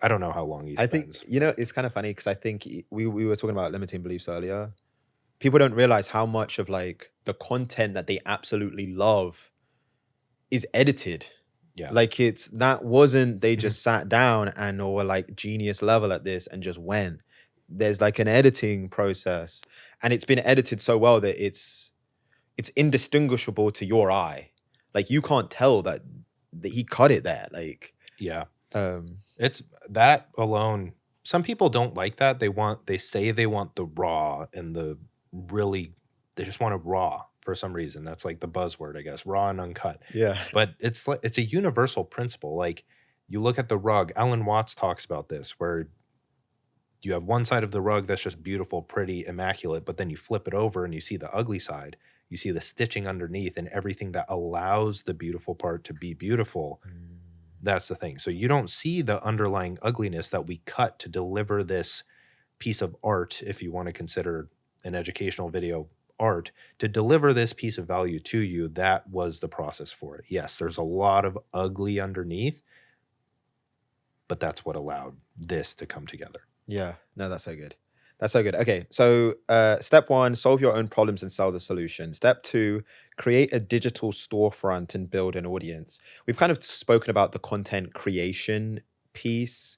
I don't know how long he I think, spends. it's kind of funny because I think we were talking about limiting beliefs earlier. People don't realize how much of like the content that they absolutely love is edited. Yeah. Like that wasn't they Mhm. just sat down and or were like genius level at this and just went. There's like an editing process, and it's been edited so well that it's indistinguishable to your eye. Like you can't tell that he cut it there. Like Yeah. um It's that alone. Some people don't like that. They say they want the raw and the really, they just want it raw for some reason. That's like the buzzword, I guess, raw and uncut. yeah. But it's like it's a universal principle. Like you look at the rug, Alan Watts talks about this, where you have one side of the rug that's just beautiful, pretty, immaculate, but then you flip it over and you see the ugly side. You see the stitching underneath and everything that allows the beautiful part to be beautiful. That's the thing. So you don't see the underlying ugliness that we cut to deliver this piece of art, if you want to consider an educational video art, to deliver this piece of value to you. That was the process for it. Yes, there's a lot of ugly underneath, but that's what allowed this to come together. Yeah, no, that's so good. That's so good. Okay, so step 1, solve your own problems and sell the solution. Step 2, create a digital storefront and build an audience. We've kind of spoken about the content creation piece.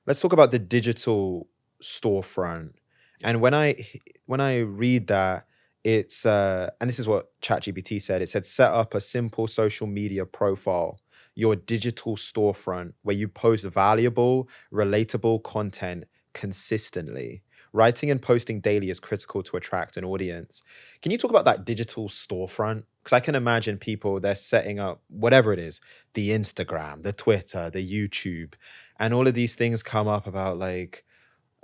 Let's talk about the digital storefront. And when I read that, it's and this is what ChatGPT said. It said set up a simple social media profile, your digital storefront where you post valuable, relatable content consistently. Writing and posting daily is critical to attract an audience. Can you talk about that digital storefront? Because I can imagine people, they're setting up whatever it is, the Instagram, the Twitter, the YouTube, and all of these things come up about like,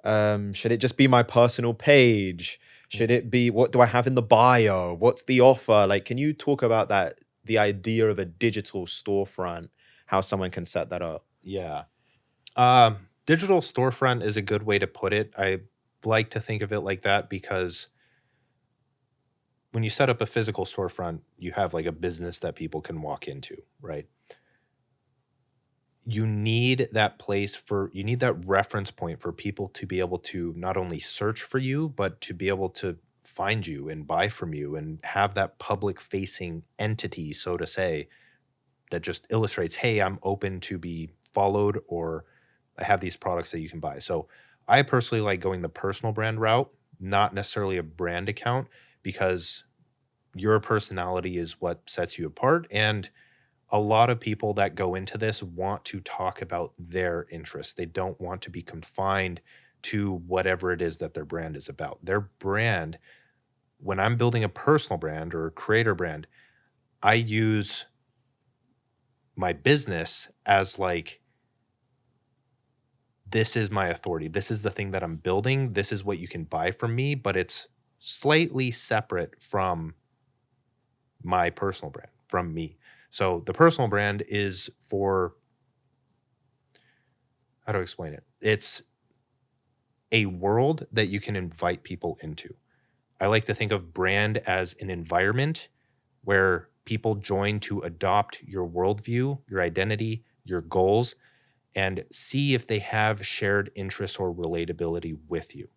should it just be my personal page? Should it be, what do I have in the bio? What's the offer? Like, can you talk about that, the idea of a digital storefront, how someone can set that up? Yeah. Digital storefront is a good way to put it. I like to think of it like that because when you set up a physical storefront, you have like a business that people can walk into, right? You need that place you need that reference point for people to be able to not only search for you, but to be able to find you and buy from you and have that public facing entity, so to say, that just illustrates, hey, I'm open to be followed, or I have these products that you can buy. So I personally like going the personal brand route, not necessarily a brand account, because your personality is what sets you apart. And a lot of people that go into this want to talk about their interests. They don't want to be confined to whatever it is that their brand is about. Their brand, when I'm building a personal brand or a creator brand, I use my business as like, this is my authority. This is the thing that I'm building. This is what you can buy from me, but it's slightly separate from my personal brand, from me. So the personal brand is for, how do I explain it? It's a world that you can invite people into. I like to think of brand as an environment where people join to adopt your worldview, your identity, your goals, and see if they have shared interests or relatability with you.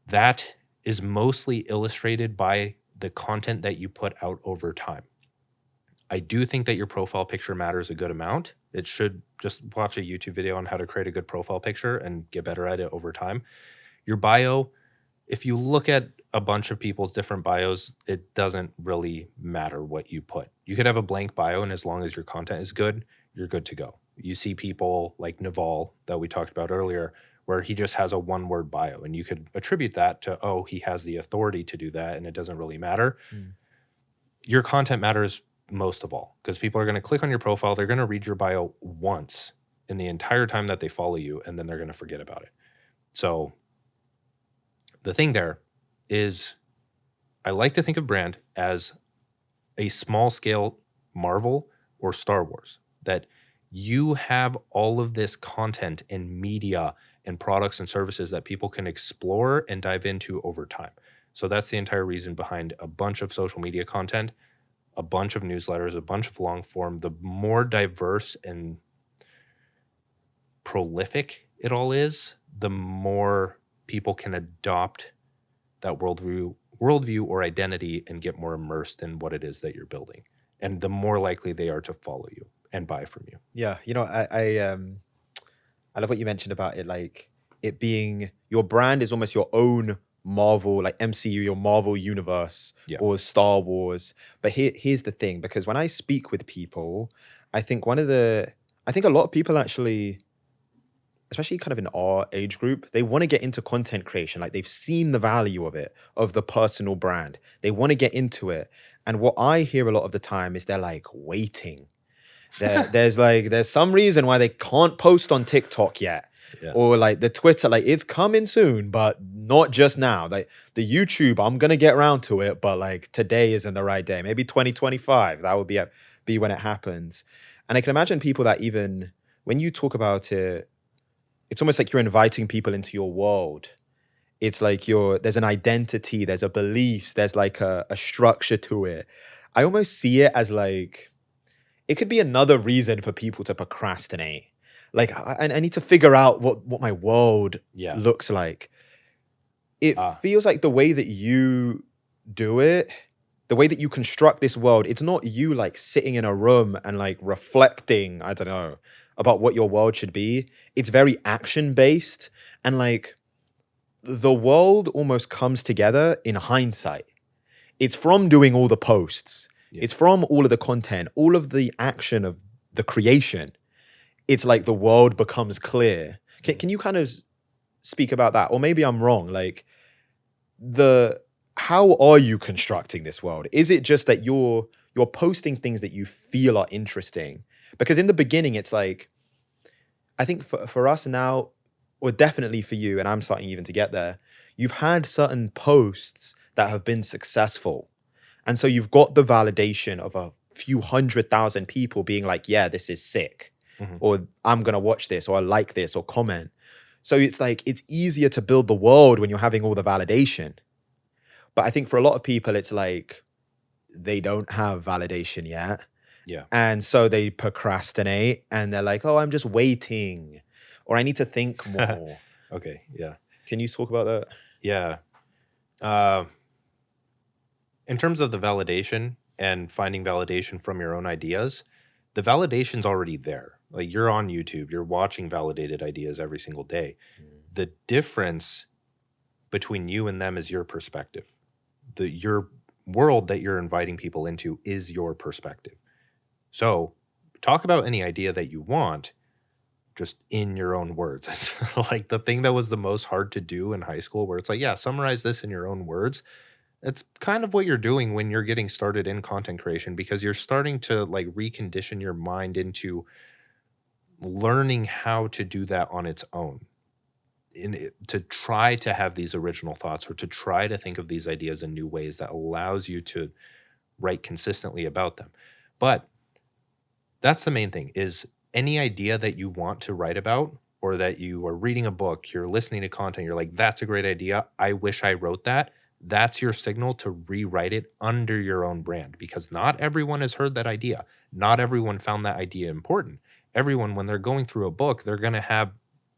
That is mostly illustrated by the content that you put out over time. I do think that your profile picture matters a good amount. It should, just watch a YouTube video on how to create a good profile picture and get better at it over time. Your bio, if you look at a bunch of people's different bios, it doesn't really matter what you put. You could have a blank bio, and as long as your content is good, you're good to go. You see people like Naval that we talked about earlier, where he just has a one-word bio, and you could attribute that to, oh, he has the authority to do that, and it doesn't really matter. Your content matters most of all, because people are going to click on your profile. They're going to read your bio once in the entire time that they follow you, and then they're going to forget about it. So the thing there is, I like to think of brand as a small scale Marvel or Star Wars, that you have all of this content and media and products and services that people can explore and dive into over time. So that's the entire reason behind a bunch of social media content. a bunch of newsletters, a bunch of long form, the more diverse and prolific it all is, the more people can adopt that worldview or identity and get more immersed in what it is that you're building. And the more likely they are to follow you and buy from you. Yeah, I love what you mentioned about it, like it being your brand is almost your own Marvel, like MCU, your Marvel universe Yeah. or Star Wars. But here's the thing, because when I speak with people, I think I think a lot of people actually, especially kind of in our age group, they want to get into content creation. Like they've seen the value of it, of the personal brand. They want to get into it. And what I hear a lot of the time is they're like waiting. There's some reason why they can't post on TikTok yet. Yeah. Or like the Twitter, like it's coming soon, but not just now. Like the YouTube, I'm gonna get around to it, but like today isn't the right day. Maybe 2025, that would be when it happens. And I can imagine people that even when you talk about it, it's almost like you're inviting people into your world. It's like there's an identity, there's a beliefs, there's like a structure to it. I almost see it as like it could be another reason for people to procrastinate. Like I need to figure out what my world Yeah. looks like. It feels like the way that you do it, the way that you construct this world, it's not you like sitting in a room and like reflecting, I don't know, about what your world should be. It's very action based, and like the world almost comes together in hindsight. It's from doing all the posts. Yeah. It's from all of the content, all of the action of the creation. It's like the world becomes clear. Can you kind of speak about that? Or maybe I'm wrong. Like how are you constructing this world? Is it just that you're posting things that you feel are interesting? Because in the beginning, it's like, I think for us now, or definitely for you, and I'm starting even to get there, you've had certain posts that have been successful. And so you've got the validation of a few 100,000 people being like, yeah, this is sick. Mhm. Or I'm going to watch this, or I like this, or comment. So it's like, it's easier to build the world when you're having all the validation. But I think for a lot of people, it's like, they don't have validation yet. Yeah. And so they procrastinate and they're like, oh, I'm just waiting, or I need to think more. Okay. Yeah. Can you talk about that? Yeah. In terms of the validation and finding validation from your own ideas, the validation's already there. Like you're on YouTube, you're watching validated ideas every single day. The difference between you and them is your perspective. Your world that you're inviting people into is your perspective. So talk about any idea that you want, just in your own words. It's like the thing that was the most hard to do in high school, where it's like, yeah, summarize this in your own words. It's kind of what you're doing when you're getting started in content creation, because you're starting to like recondition your mind into learning how to do that on its own, to try to have these original thoughts, or to try to think of these ideas in new ways that allows you to write consistently about them. But that's the main thing, is any idea that you want to write about, or that you are reading a book, you're listening to content, you're like, that's a great idea, I wish I wrote that. That's your signal to rewrite it under your own brand, because not everyone has heard that idea. Not everyone found that idea important. Everyone, when they're going through a book, they're going to have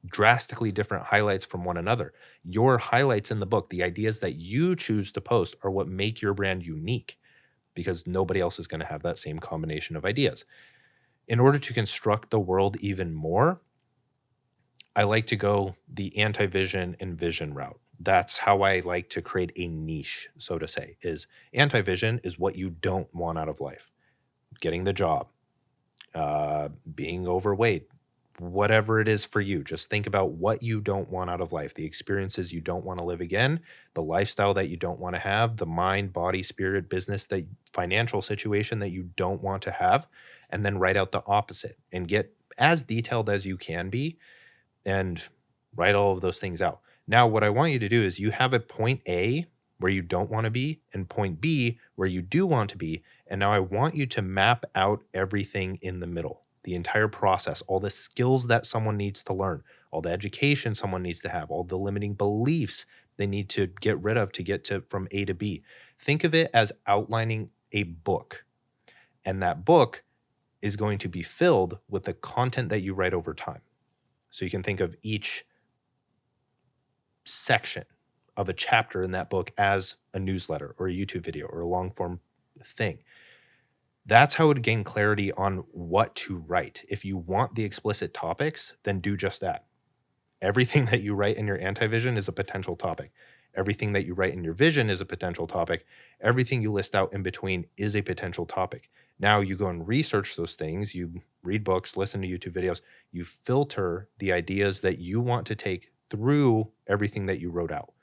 drastically different highlights from one another. Your highlights in the book, the ideas that you choose to post, are what make your brand unique, because nobody else is going to have that same combination of ideas. In order to construct the world even more, I like to go the anti-vision and vision route. That's how I like to create a niche, so to say. Is anti-vision is what you don't want out of life. Getting the job, being overweight, whatever it is for you. Just think about what you don't want out of life, the experiences you don't want to live again, the lifestyle that you don't want to have, the mind, body, spirit, business, that financial situation that you don't want to have, and then write out the opposite and get as detailed as you can be and write all of those things out. Now, what I want you to do is you have a point A where you don't want to be and point B where you do want to be. And now I want you to map out everything in the middle, the entire process, all the skills that someone needs to learn, all the education someone needs to have, all the limiting beliefs they need to get rid of to get to from A to B. Think of it as outlining a book. And that book is going to be filled with the content that you write over time. So you can think of each section of a chapter in that book as a newsletter or a YouTube video or a long form thing. That's how it would gain clarity on what to write. If you want the explicit topics, then do just that. Everything that you write in your anti-vision is a potential topic. Everything that you write in your vision is a potential topic. Everything you list out in between is a potential topic. Now you go and research those things. You read books, listen to YouTube videos. You filter the ideas that you want to take through everything that you wrote out.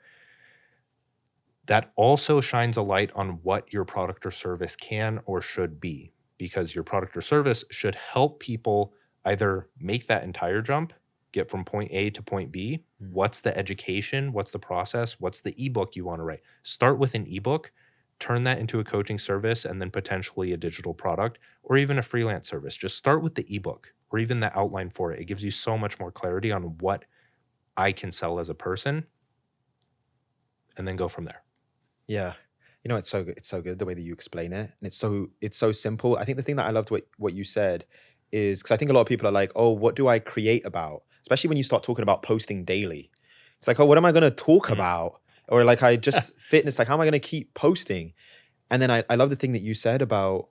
That also shines a light on what your product or service can or should be, because your product or service should help people either make that entire jump, get from point A to point B. What's the education? What's the process? What's the ebook you want to write? Start with an ebook, turn that into a coaching service, and then potentially a digital product or even a freelance service. Just start with the ebook or even the outline for it. It gives you so much more clarity on what I can sell as a person, and then go from there. Yeah. It's so good. It's so good the way that you explain it. And it's so simple. I think the thing that I loved what you said is because I think a lot of people are like, oh, what do I create about? Especially when you start talking about posting daily. It's like, oh, what am I going to talk about? Or like I just fitness, like how am I going to keep posting? And then I love the thing that you said about,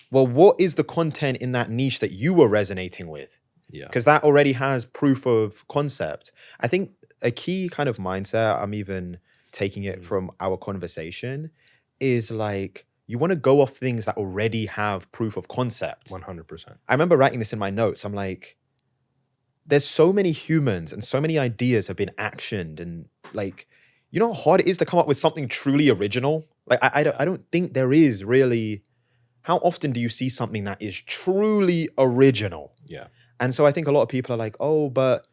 well, what is the content in that niche that you were resonating with? Yeah. Because that already has proof of concept. I think a key kind of mindset, I'm even taking it from our conversation, is like you want to go off things that already have proof of concept. 100%. I remember writing this in my notes. I'm like, there's so many humans and so many ideas have been actioned, and like, you know how hard it is to come up with something truly original? Like I don't think there is really. How often do you see something that is truly original? Yeah. And so I think a lot of people are like, oh, but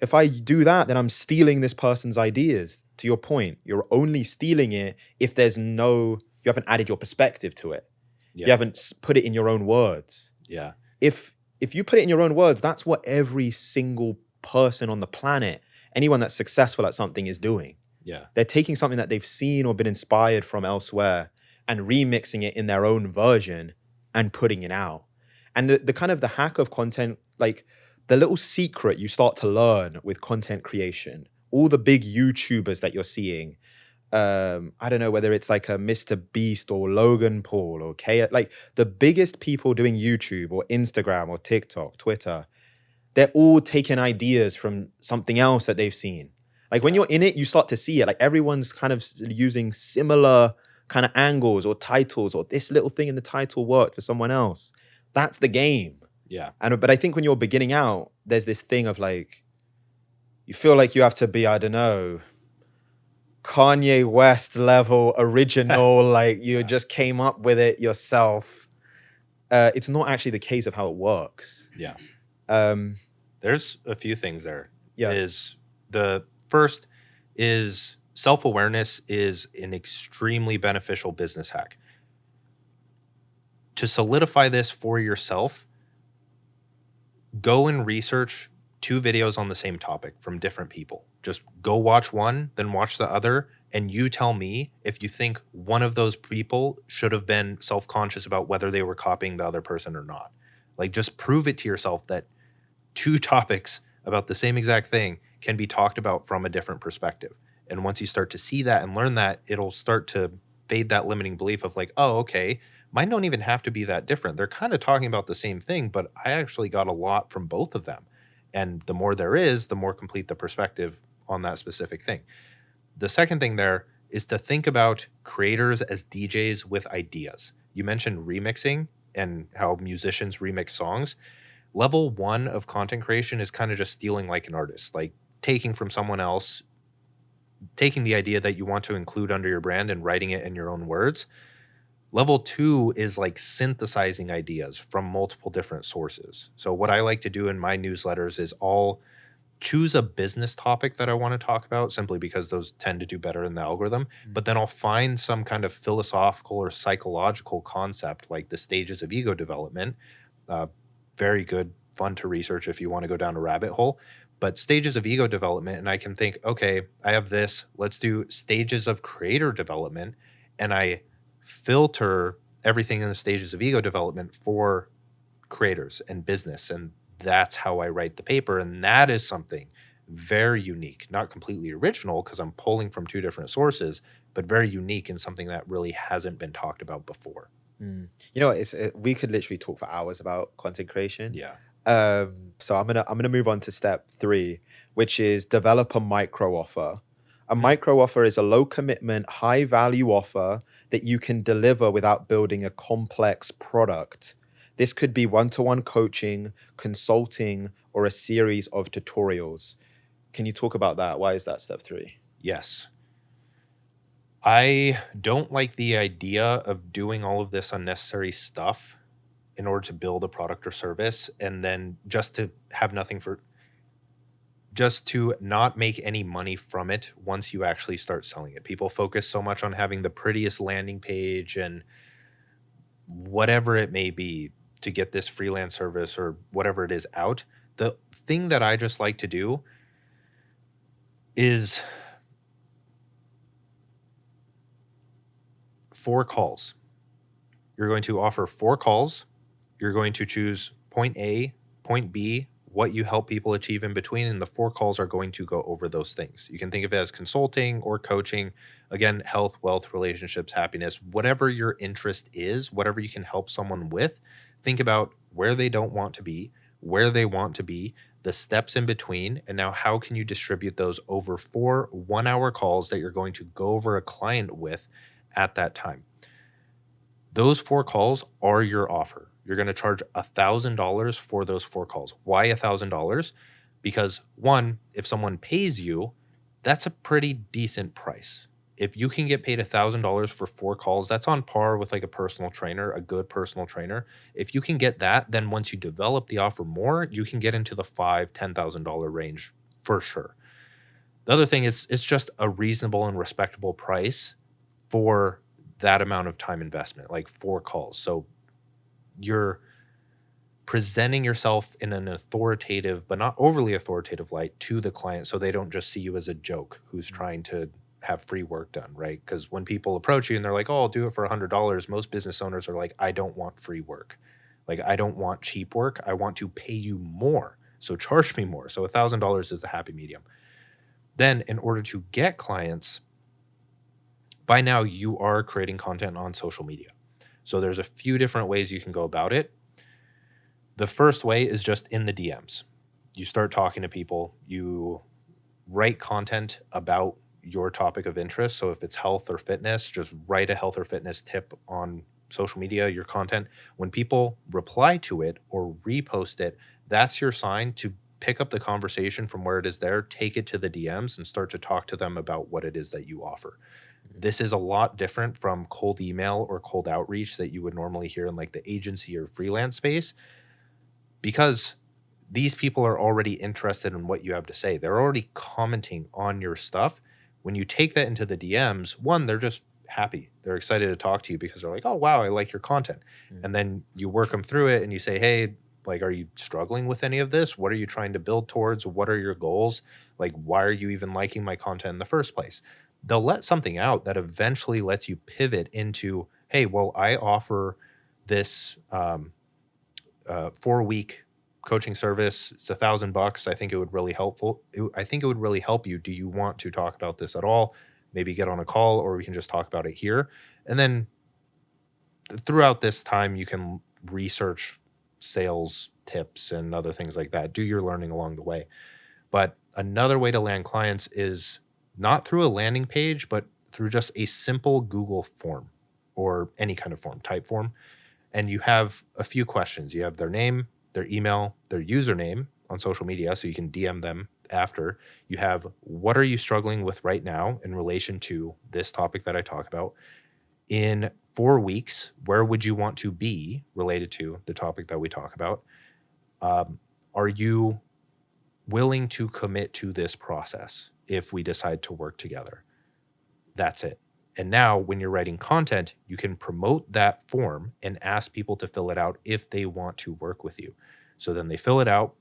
if I do that, then I'm stealing this person's ideas. To your point, you're only stealing it if you haven't added your perspective to it. Yeah. You haven't put it in your own words. Yeah. If you put it in your own words, that's what every single person on the planet, anyone that's successful at something, is doing. Yeah. They're taking something that they've seen or been inspired from elsewhere and remixing it in their own version and putting it out. And the kind of the hack of content, like the little secret you start to learn with content creation, all the big YouTubers that you're seeing, I don't know whether it's like a Mr. Beast or Logan Paul or K, like the biggest people doing YouTube or Instagram or TikTok, Twitter, they're all taking ideas from something else that they've seen. Like when you're in it, you start to see it. Like everyone's kind of using similar kind of angles or titles, or this little thing in the title worked for someone else. That's the game. Yeah. But I think when you're beginning out, there's this thing of like, you feel like you have to be, I don't know, Kanye West level original, like you just came up with it yourself. It's not actually the case of how it works. Yeah. There's a few things there. Yeah. Is the first is self-awareness is an extremely beneficial business hack. To solidify this for yourself, go and research 2 videos on the same topic from different people. Just go watch one, then watch the other, and you tell me if you think one of those people should have been self-conscious about whether they were copying the other person or not. Like, just prove it to yourself that 2 topics about the same exact thing can be talked about from a different perspective. And once you start to see that and learn that, it'll start to fade that limiting belief of like, oh, okay, mine don't even have to be that different. They're kind of talking about the same thing, but I actually got a lot from both of them. And the more there is, the more complete the perspective on that specific thing. The second thing there is to think about creators as DJs with ideas. You mentioned remixing and how musicians remix songs. Level 1 of content creation is kind of just stealing like an artist, like taking from someone else, taking the idea that you want to include under your brand and writing it in your own words. Level 2 is like synthesizing ideas from multiple different sources. So what I like to do in my newsletters is I'll choose a business topic that I want to talk about, simply because those tend to do better in the algorithm. But then I'll find some kind of philosophical or psychological concept, like the stages of ego development. Very good, fun to research if you want to go down a rabbit hole. But stages of ego development, and I can think, okay, I have this, let's do stages of creator development. And I filter everything in the stages of ego development for creators and business. And that's how I write the paper. And that is something very unique, not completely original because I'm pulling from two different sources, but very unique and something that really hasn't been talked about before. You know, we could literally talk for hours about content creation. Yeah. So I'm gonna move on to step 3, which is develop a micro offer. A micro offer is a low commitment, high value offer that you can deliver without building a complex product. This could be one-to-one coaching, consulting, or a series of tutorials. Can you talk about that? Why is that step 3? Yes. I don't like the idea of doing all of this unnecessary stuff in order to build a product or service and then just to have nothing for, just to not make any money from it once you actually start selling it. People focus so much on having the prettiest landing page and whatever it may be to get this freelance service or whatever it is out. The thing that I just like to do is 4 calls. You're going to offer 4 calls. You're going to choose point A, point B, what you help people achieve in between, and the 4 calls are going to go over those things. You can think of it as consulting or coaching. Again, health, wealth, relationships, happiness, whatever your interest is, whatever you can help someone with, think about where they don't want to be, where they want to be, the steps in between, and now how can you distribute those over 4 one-hour calls that you're going to go over a client with at that time. Those 4 calls are your offer. You're going to charge $1,000 for those 4 calls. Why $1,000? Because 1, if someone pays you, that's a pretty decent price. If you can get paid $1,000 for 4 calls, that's on par with like a personal trainer, a good personal trainer. If you can get that, then once you develop the offer more, you can get into the $5,000, $10,000 range for sure. The other thing is it's just a reasonable and respectable price for that amount of time investment, like 4 calls. So you're presenting yourself in an authoritative, but not overly authoritative light to the client so they don't just see you as a joke who's trying to have free work done, right? Because when people approach you and they're like, oh, I'll do it for $100, most business owners are like, I don't want free work. Like, I don't want cheap work. I want to pay you more. So charge me more. So $1,000 is the happy medium. Then in order to get clients, by now you are creating content on social media. So there's a few different ways you can go about it. The first way is just in the DMs. You start talking to people, you write content about your topic of interest. So if it's health or fitness, just write a health or fitness tip on social media, your content. When people reply to it or repost it, that's your sign to pick up the conversation from where it is there, take it to the DMs and start to talk to them about what it is that you offer. This is a lot different from cold email or cold outreach that you would normally hear in like the agency or freelance space, because these people are already interested in what you have to say. They're already commenting on your stuff. When you take that into the DMs, 1, they're just happy. They're excited to talk to you because they're like, oh, wow, I like your content. And then you work them through it and you say, hey, like, are you struggling with any of this? What are you trying to build towards? What are your goals? Like, why are you even liking my content in the first place? They'll let something out that eventually lets you pivot into, hey, well, I offer this 4-week coaching service. It's $1,000. I think it would really I think it would really help you. Do you want to talk about this at all? Maybe get on a call, or we can just talk about it here. And then throughout this time, you can research sales tips and other things like that. Do your learning along the way. But another way to land clients is not through a landing page, but through just a simple Google form or any kind of form, type form. And you have a few questions. You have their name, their email, their username on social media, so you can DM them after. You have, what are you struggling with right now in relation to this topic that I talk about? In 4 weeks, where would you want to be related to the topic that we talk about? Are you willing to commit to this process if we decide to work together? That's it. And now when you're writing content, you can promote that form and ask people to fill it out if they want to work with you. So then they fill it out.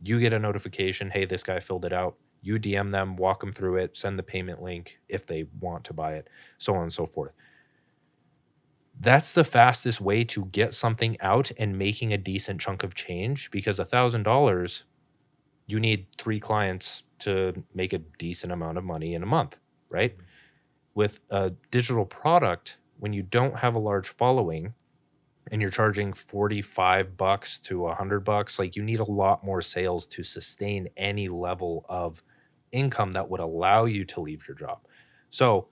You get a notification, hey, this guy filled it out. You DM them, walk them through it, send the payment link if they want to buy it, so on and so forth. That's the fastest way to get something out and making a decent chunk of change, because $1,000, you need 3 clients to make a decent amount of money in a month, right? With a digital product, when you don't have a large following and you're charging $45 to $100, like, you need a lot more sales to sustain any level of income that would allow you to leave your job. So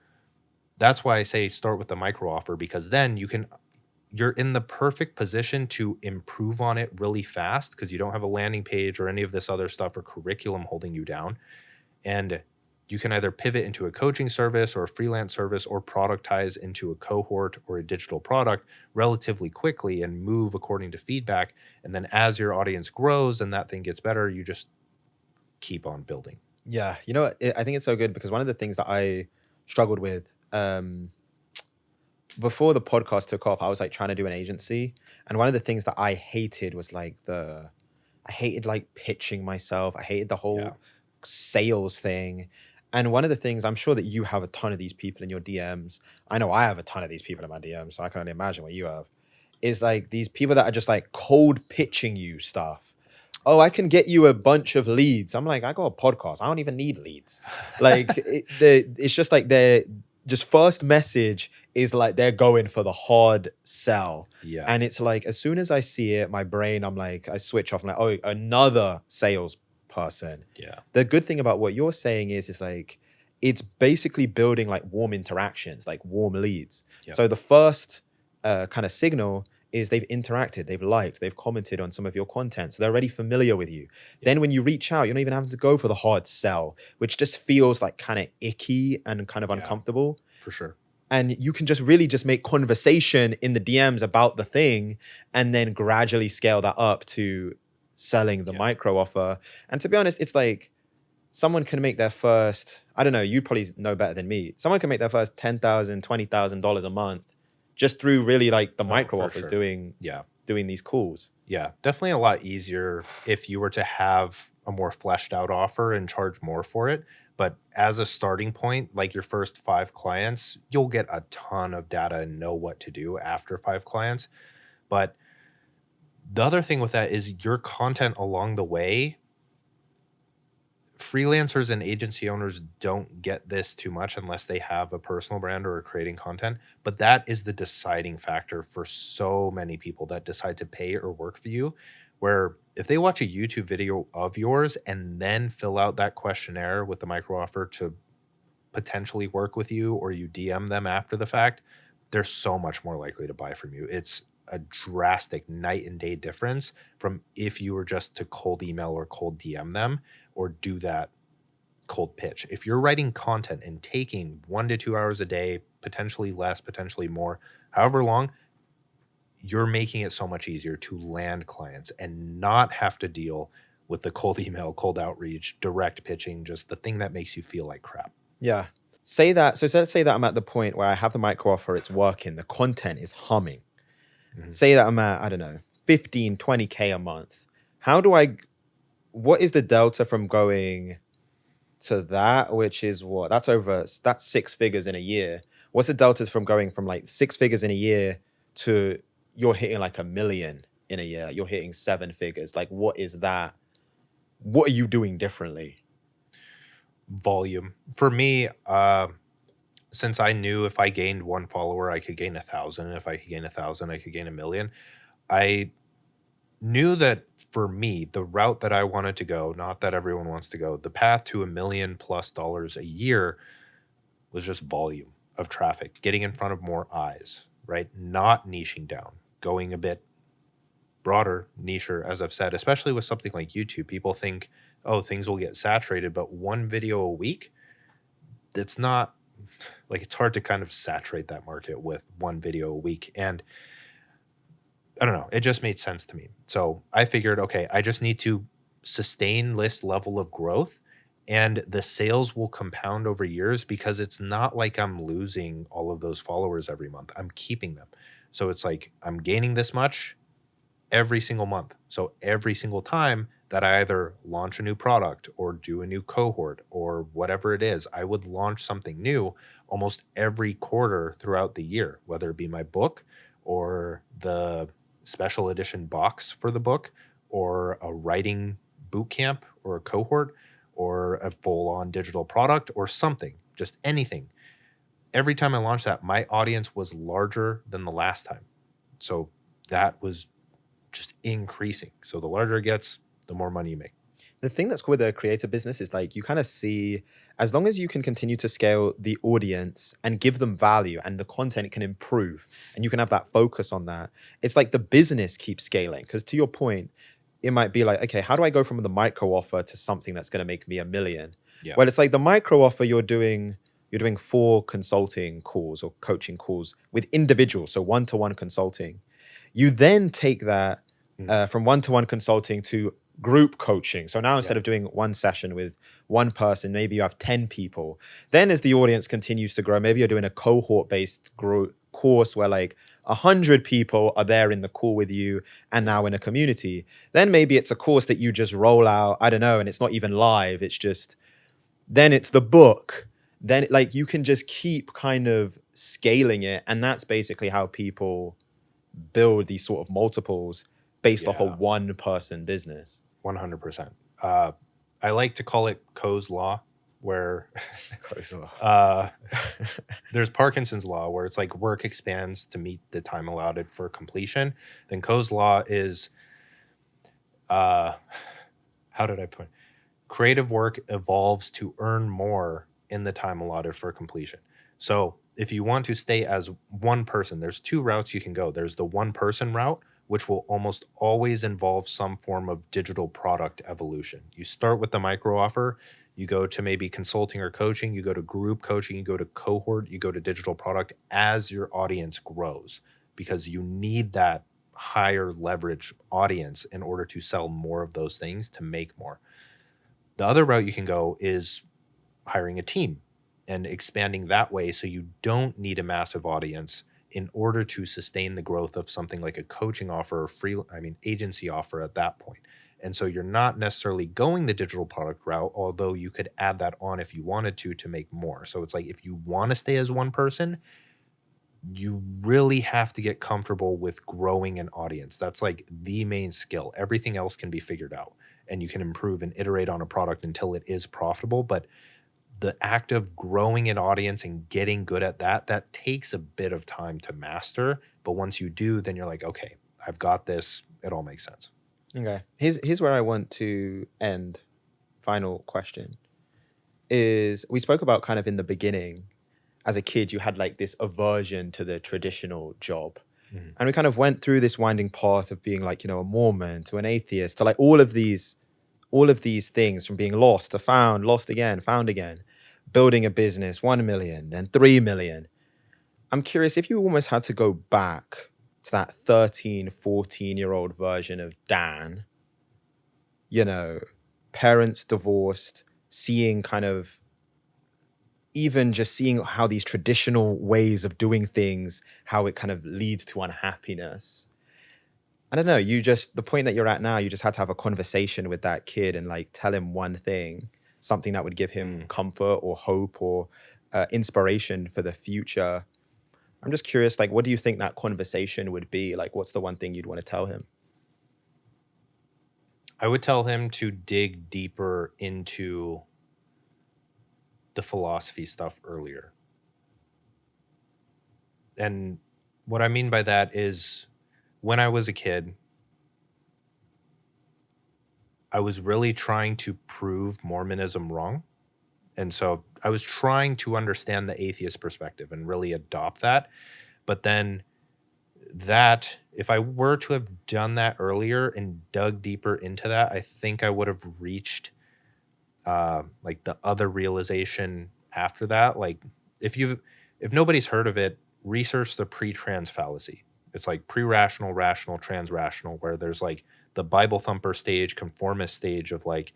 that's why I say start with the micro offer, because then you're in the perfect position to improve on it really fast, because you don't have a landing page or any of this other stuff or curriculum holding you down. And you can either pivot into a coaching service or a freelance service, or productize into a cohort or a digital product relatively quickly and move according to feedback. And then as your audience grows and that thing gets better, you just keep on building. Yeah, you know what? I think it's so good because one of the things that I struggled with before the podcast took off, I was like trying to do an agency, and one of the things that I hated was like I hated like pitching myself. I hated the whole Yeah. sales thing. And one of the things, I'm sure that you have a ton of these people in your DMs. I know I have a ton of these people in my DMs, so I can only imagine what you have. Is like these people that are just like cold pitching you stuff. Oh, I can get you a bunch of leads. I'm like, I got a podcast. I don't even need leads. Like it's just like they're just first message is like they're going for the hard sell. Yeah. And it's like as soon as I see it, my brain, I'm like, I switch off. I'm like, oh, another sales person. Yeah. The good thing about what you're saying is like it's basically building like warm interactions, like warm leads. Yep. So the first kind of signal is they've interacted, they've liked, they've commented on some of your content. So they're already familiar with you. Then when you reach out, you're not even having to go for the hard sell, which just feels like kind of icky and kind of uncomfortable. For sure. And you can just really just make conversation in the DMs about the thing and then gradually scale that up to selling the micro offer. And to be honest, it's like someone can make their first, I don't know, you probably know better than me. Someone can make their first $10,000, $20,000 a month just through really like the micro offers doing these calls. Yeah, definitely a lot easier if you were to have a more fleshed out offer and charge more for it. But as a starting point, like your first 5 clients, you'll get a ton of data and know what to do after 5 clients. But the other thing with that is your content along the way. Freelancers and agency owners don't get this too much unless they have a personal brand or are creating content. But that is the deciding factor for so many people that decide to pay or work for you, where if they watch a YouTube video of yours and then fill out that questionnaire with the micro offer to potentially work with you, or you DM them after the fact, they're so much more likely to buy from you. It's a drastic night and day difference from if you were just to cold email or cold DM them or do that cold pitch. If you're writing content and taking 1 to 2 hours a day, potentially less, potentially more, however long, you're making it so much easier to land clients and not have to deal with the cold email, cold outreach, direct pitching, just the thing that makes you feel like crap. Yeah. Say that. So let's say that I'm at the point where I have the micro offer, it's working, the content is humming. Mm-hmm. Say that I'm at, I don't know, 15, 20K a month. What is the delta from going to that, which is what? That's 6 figures in a year. What's the delta from going from like 6 figures in a year to you're hitting like $1 million in a year? You're hitting 7 figures. Like, what is that? What are you doing differently? Volume. For me, since I knew if I gained 1 follower, I could gain 1,000. If I could gain 1,000, I could gain 1 million. I knew that for me, the route that I wanted to go, not that everyone wants to go, the path to $1 million+ a year was just volume of traffic, getting in front of more eyes, right? Not niching down, going a bit broader, nicher, as I've said, especially with something like YouTube. People think, oh, things will get saturated, but 1 video a week, it's not, like, it's hard to kind of saturate that market with 1 video a week. And I don't know, it just made sense to me. So I figured, okay, I just need to sustain this level of growth and the sales will compound over years, because it's not like I'm losing all of those followers every month. I'm keeping them. So it's like I'm gaining this much every single month. So every single time that I either launch a new product or do a new cohort or whatever it is, I would launch something new almost every quarter throughout the year, whether it be my book or the special edition box for the book or a writing boot camp or a cohort or a full-on digital product or something, just anything. Every time I launched that, my audience was larger than the last time. So that was just increasing. So the larger it gets, the more money you make. The thing that's cool with a creator business is like you kind of see, as long as you can continue to scale the audience and give them value and the content can improve and you can have that focus on that, it's like the business keeps scaling. Because to your point, it might be like, okay, how do I go from the micro offer to something that's going to make me $1 million? Yeah. Well, it's like the micro offer you're doing 4 consulting calls or coaching calls with individuals, so one-to-one consulting. You then take that from one-to-one consulting to group coaching. So now instead of doing one session with one person, maybe you have 10 people. Then as the audience continues to grow, maybe you're doing a cohort-based course where like 100 people are there in the call with you and now in a community. Then maybe it's a course that you just roll out, I don't know, and it's not even live. It's just, then it's the book. Then like you can just keep kind of scaling it. And that's basically how people build these sort of multiples based off a one person business. 100%. I like to call it Koe's law, where there's Parkinson's law, where it's like work expands to meet the time allotted for completion. Then Koe's law is, how did I put it? Creative work evolves to earn more in the time allotted for completion. So if you want to stay as one person, there's 2 routes you can go. There's the one person route, which will almost always involve some form of digital product evolution. You start with the micro offer, you go to maybe consulting or coaching, you go to group coaching, you go to cohort, you go to digital product as your audience grows, because you need that higher leverage audience in order to sell more of those things to make more. The other route you can go is hiring a team and expanding that way, so you don't need a massive audience in order to sustain the growth of something like a coaching offer or agency offer at that point. And so you're not necessarily going the digital product route, although you could add that on if you wanted to make more. So it's like, if you want to stay as one person, you really have to get comfortable with growing an audience. That's like the main skill. Everything else can be figured out, and you can improve and iterate on a product until it is profitable. But the act of growing an audience and getting good at that takes a bit of time to master. But once you do, then you're like, okay, I've got this. It all makes sense. Okay. Here's where I want to end. Final question is, we spoke about kind of in the beginning, as a kid, you had like this aversion to the traditional job. And we kind of went through this winding path of being like, a Mormon to an atheist to like all of these things, from being lost to found, lost again, found again, building a business, 1 million, then 3 million. I'm curious if you almost had to go back to that 13, 14-year-old version of Dan, parents divorced, seeing how these traditional ways of doing things, how it kind of leads to unhappiness. I don't know, the point that you're at now, you just had to have a conversation with that kid and like tell him one thing, something that would give him comfort or hope or inspiration for the future. I'm just curious, like, what do you think that conversation would be? Like, what's the one thing you'd want to tell him? I would tell him to dig deeper into the philosophy stuff earlier. And what I mean by that is, when I was a kid, I was really trying to prove Mormonism wrong. And so I was trying to understand the atheist perspective and really adopt that. But then if I were to have done that earlier and dug deeper into that, I think I would have reached like the other realization after that. Like, if nobody's heard of it, research the pre-trans fallacy. It's like pre-rational, rational, trans-rational, where there's like the Bible thumper stage, conformist stage of like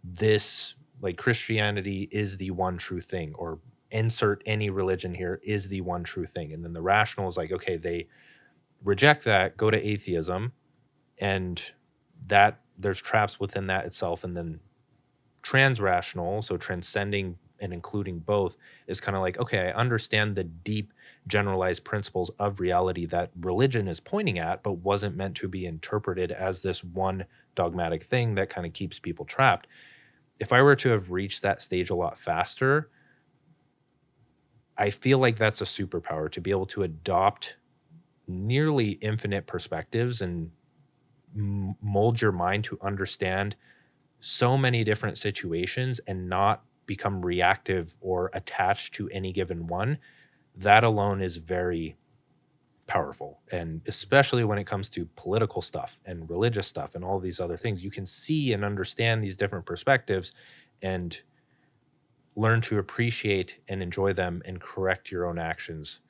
this, like Christianity is the one true thing, or insert any religion here is the one true thing. And then the rational is like, okay, they reject that, go to atheism, And that there's traps within that itself. And then transrational, so transcending and including both, is kind of like, okay, I understand the deep generalized principles of reality that religion is pointing at, but wasn't meant to be interpreted as this one dogmatic thing that kind of keeps people trapped. If I were to have reached that stage a lot faster, I feel like that's a superpower, to be able to adopt nearly infinite perspectives and mold your mind to understand so many different situations and not become reactive or attached to any given one. That alone is very powerful. And especially when it comes to political stuff and religious stuff and all these other things, you can see and understand these different perspectives and learn to appreciate and enjoy them and correct your own actions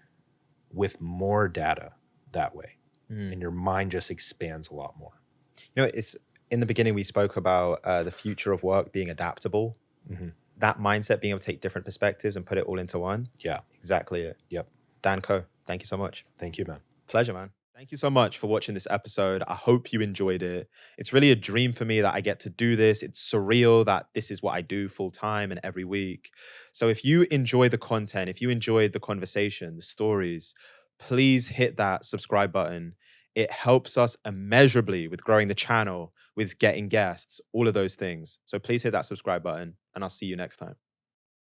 with more data that way. Mm. And your mind just expands a lot more. You know, it's in the beginning we spoke about the future of work being adaptable. Mm-hmm. That mindset, being able to take different perspectives and put it all into one. Yeah. Exactly it. Yep. Dan Koe, thank you so much. Thank you, man. Pleasure, man. Thank you so much for watching this episode. I hope you enjoyed it. It's really a dream for me that I get to do this. It's surreal that this is what I do full time and every week. So if you enjoy the content, if you enjoyed the conversation, the stories, please hit that subscribe button. It helps us immeasurably with growing the channel, with getting guests, all of those things. So please hit that subscribe button, and I'll see you next time.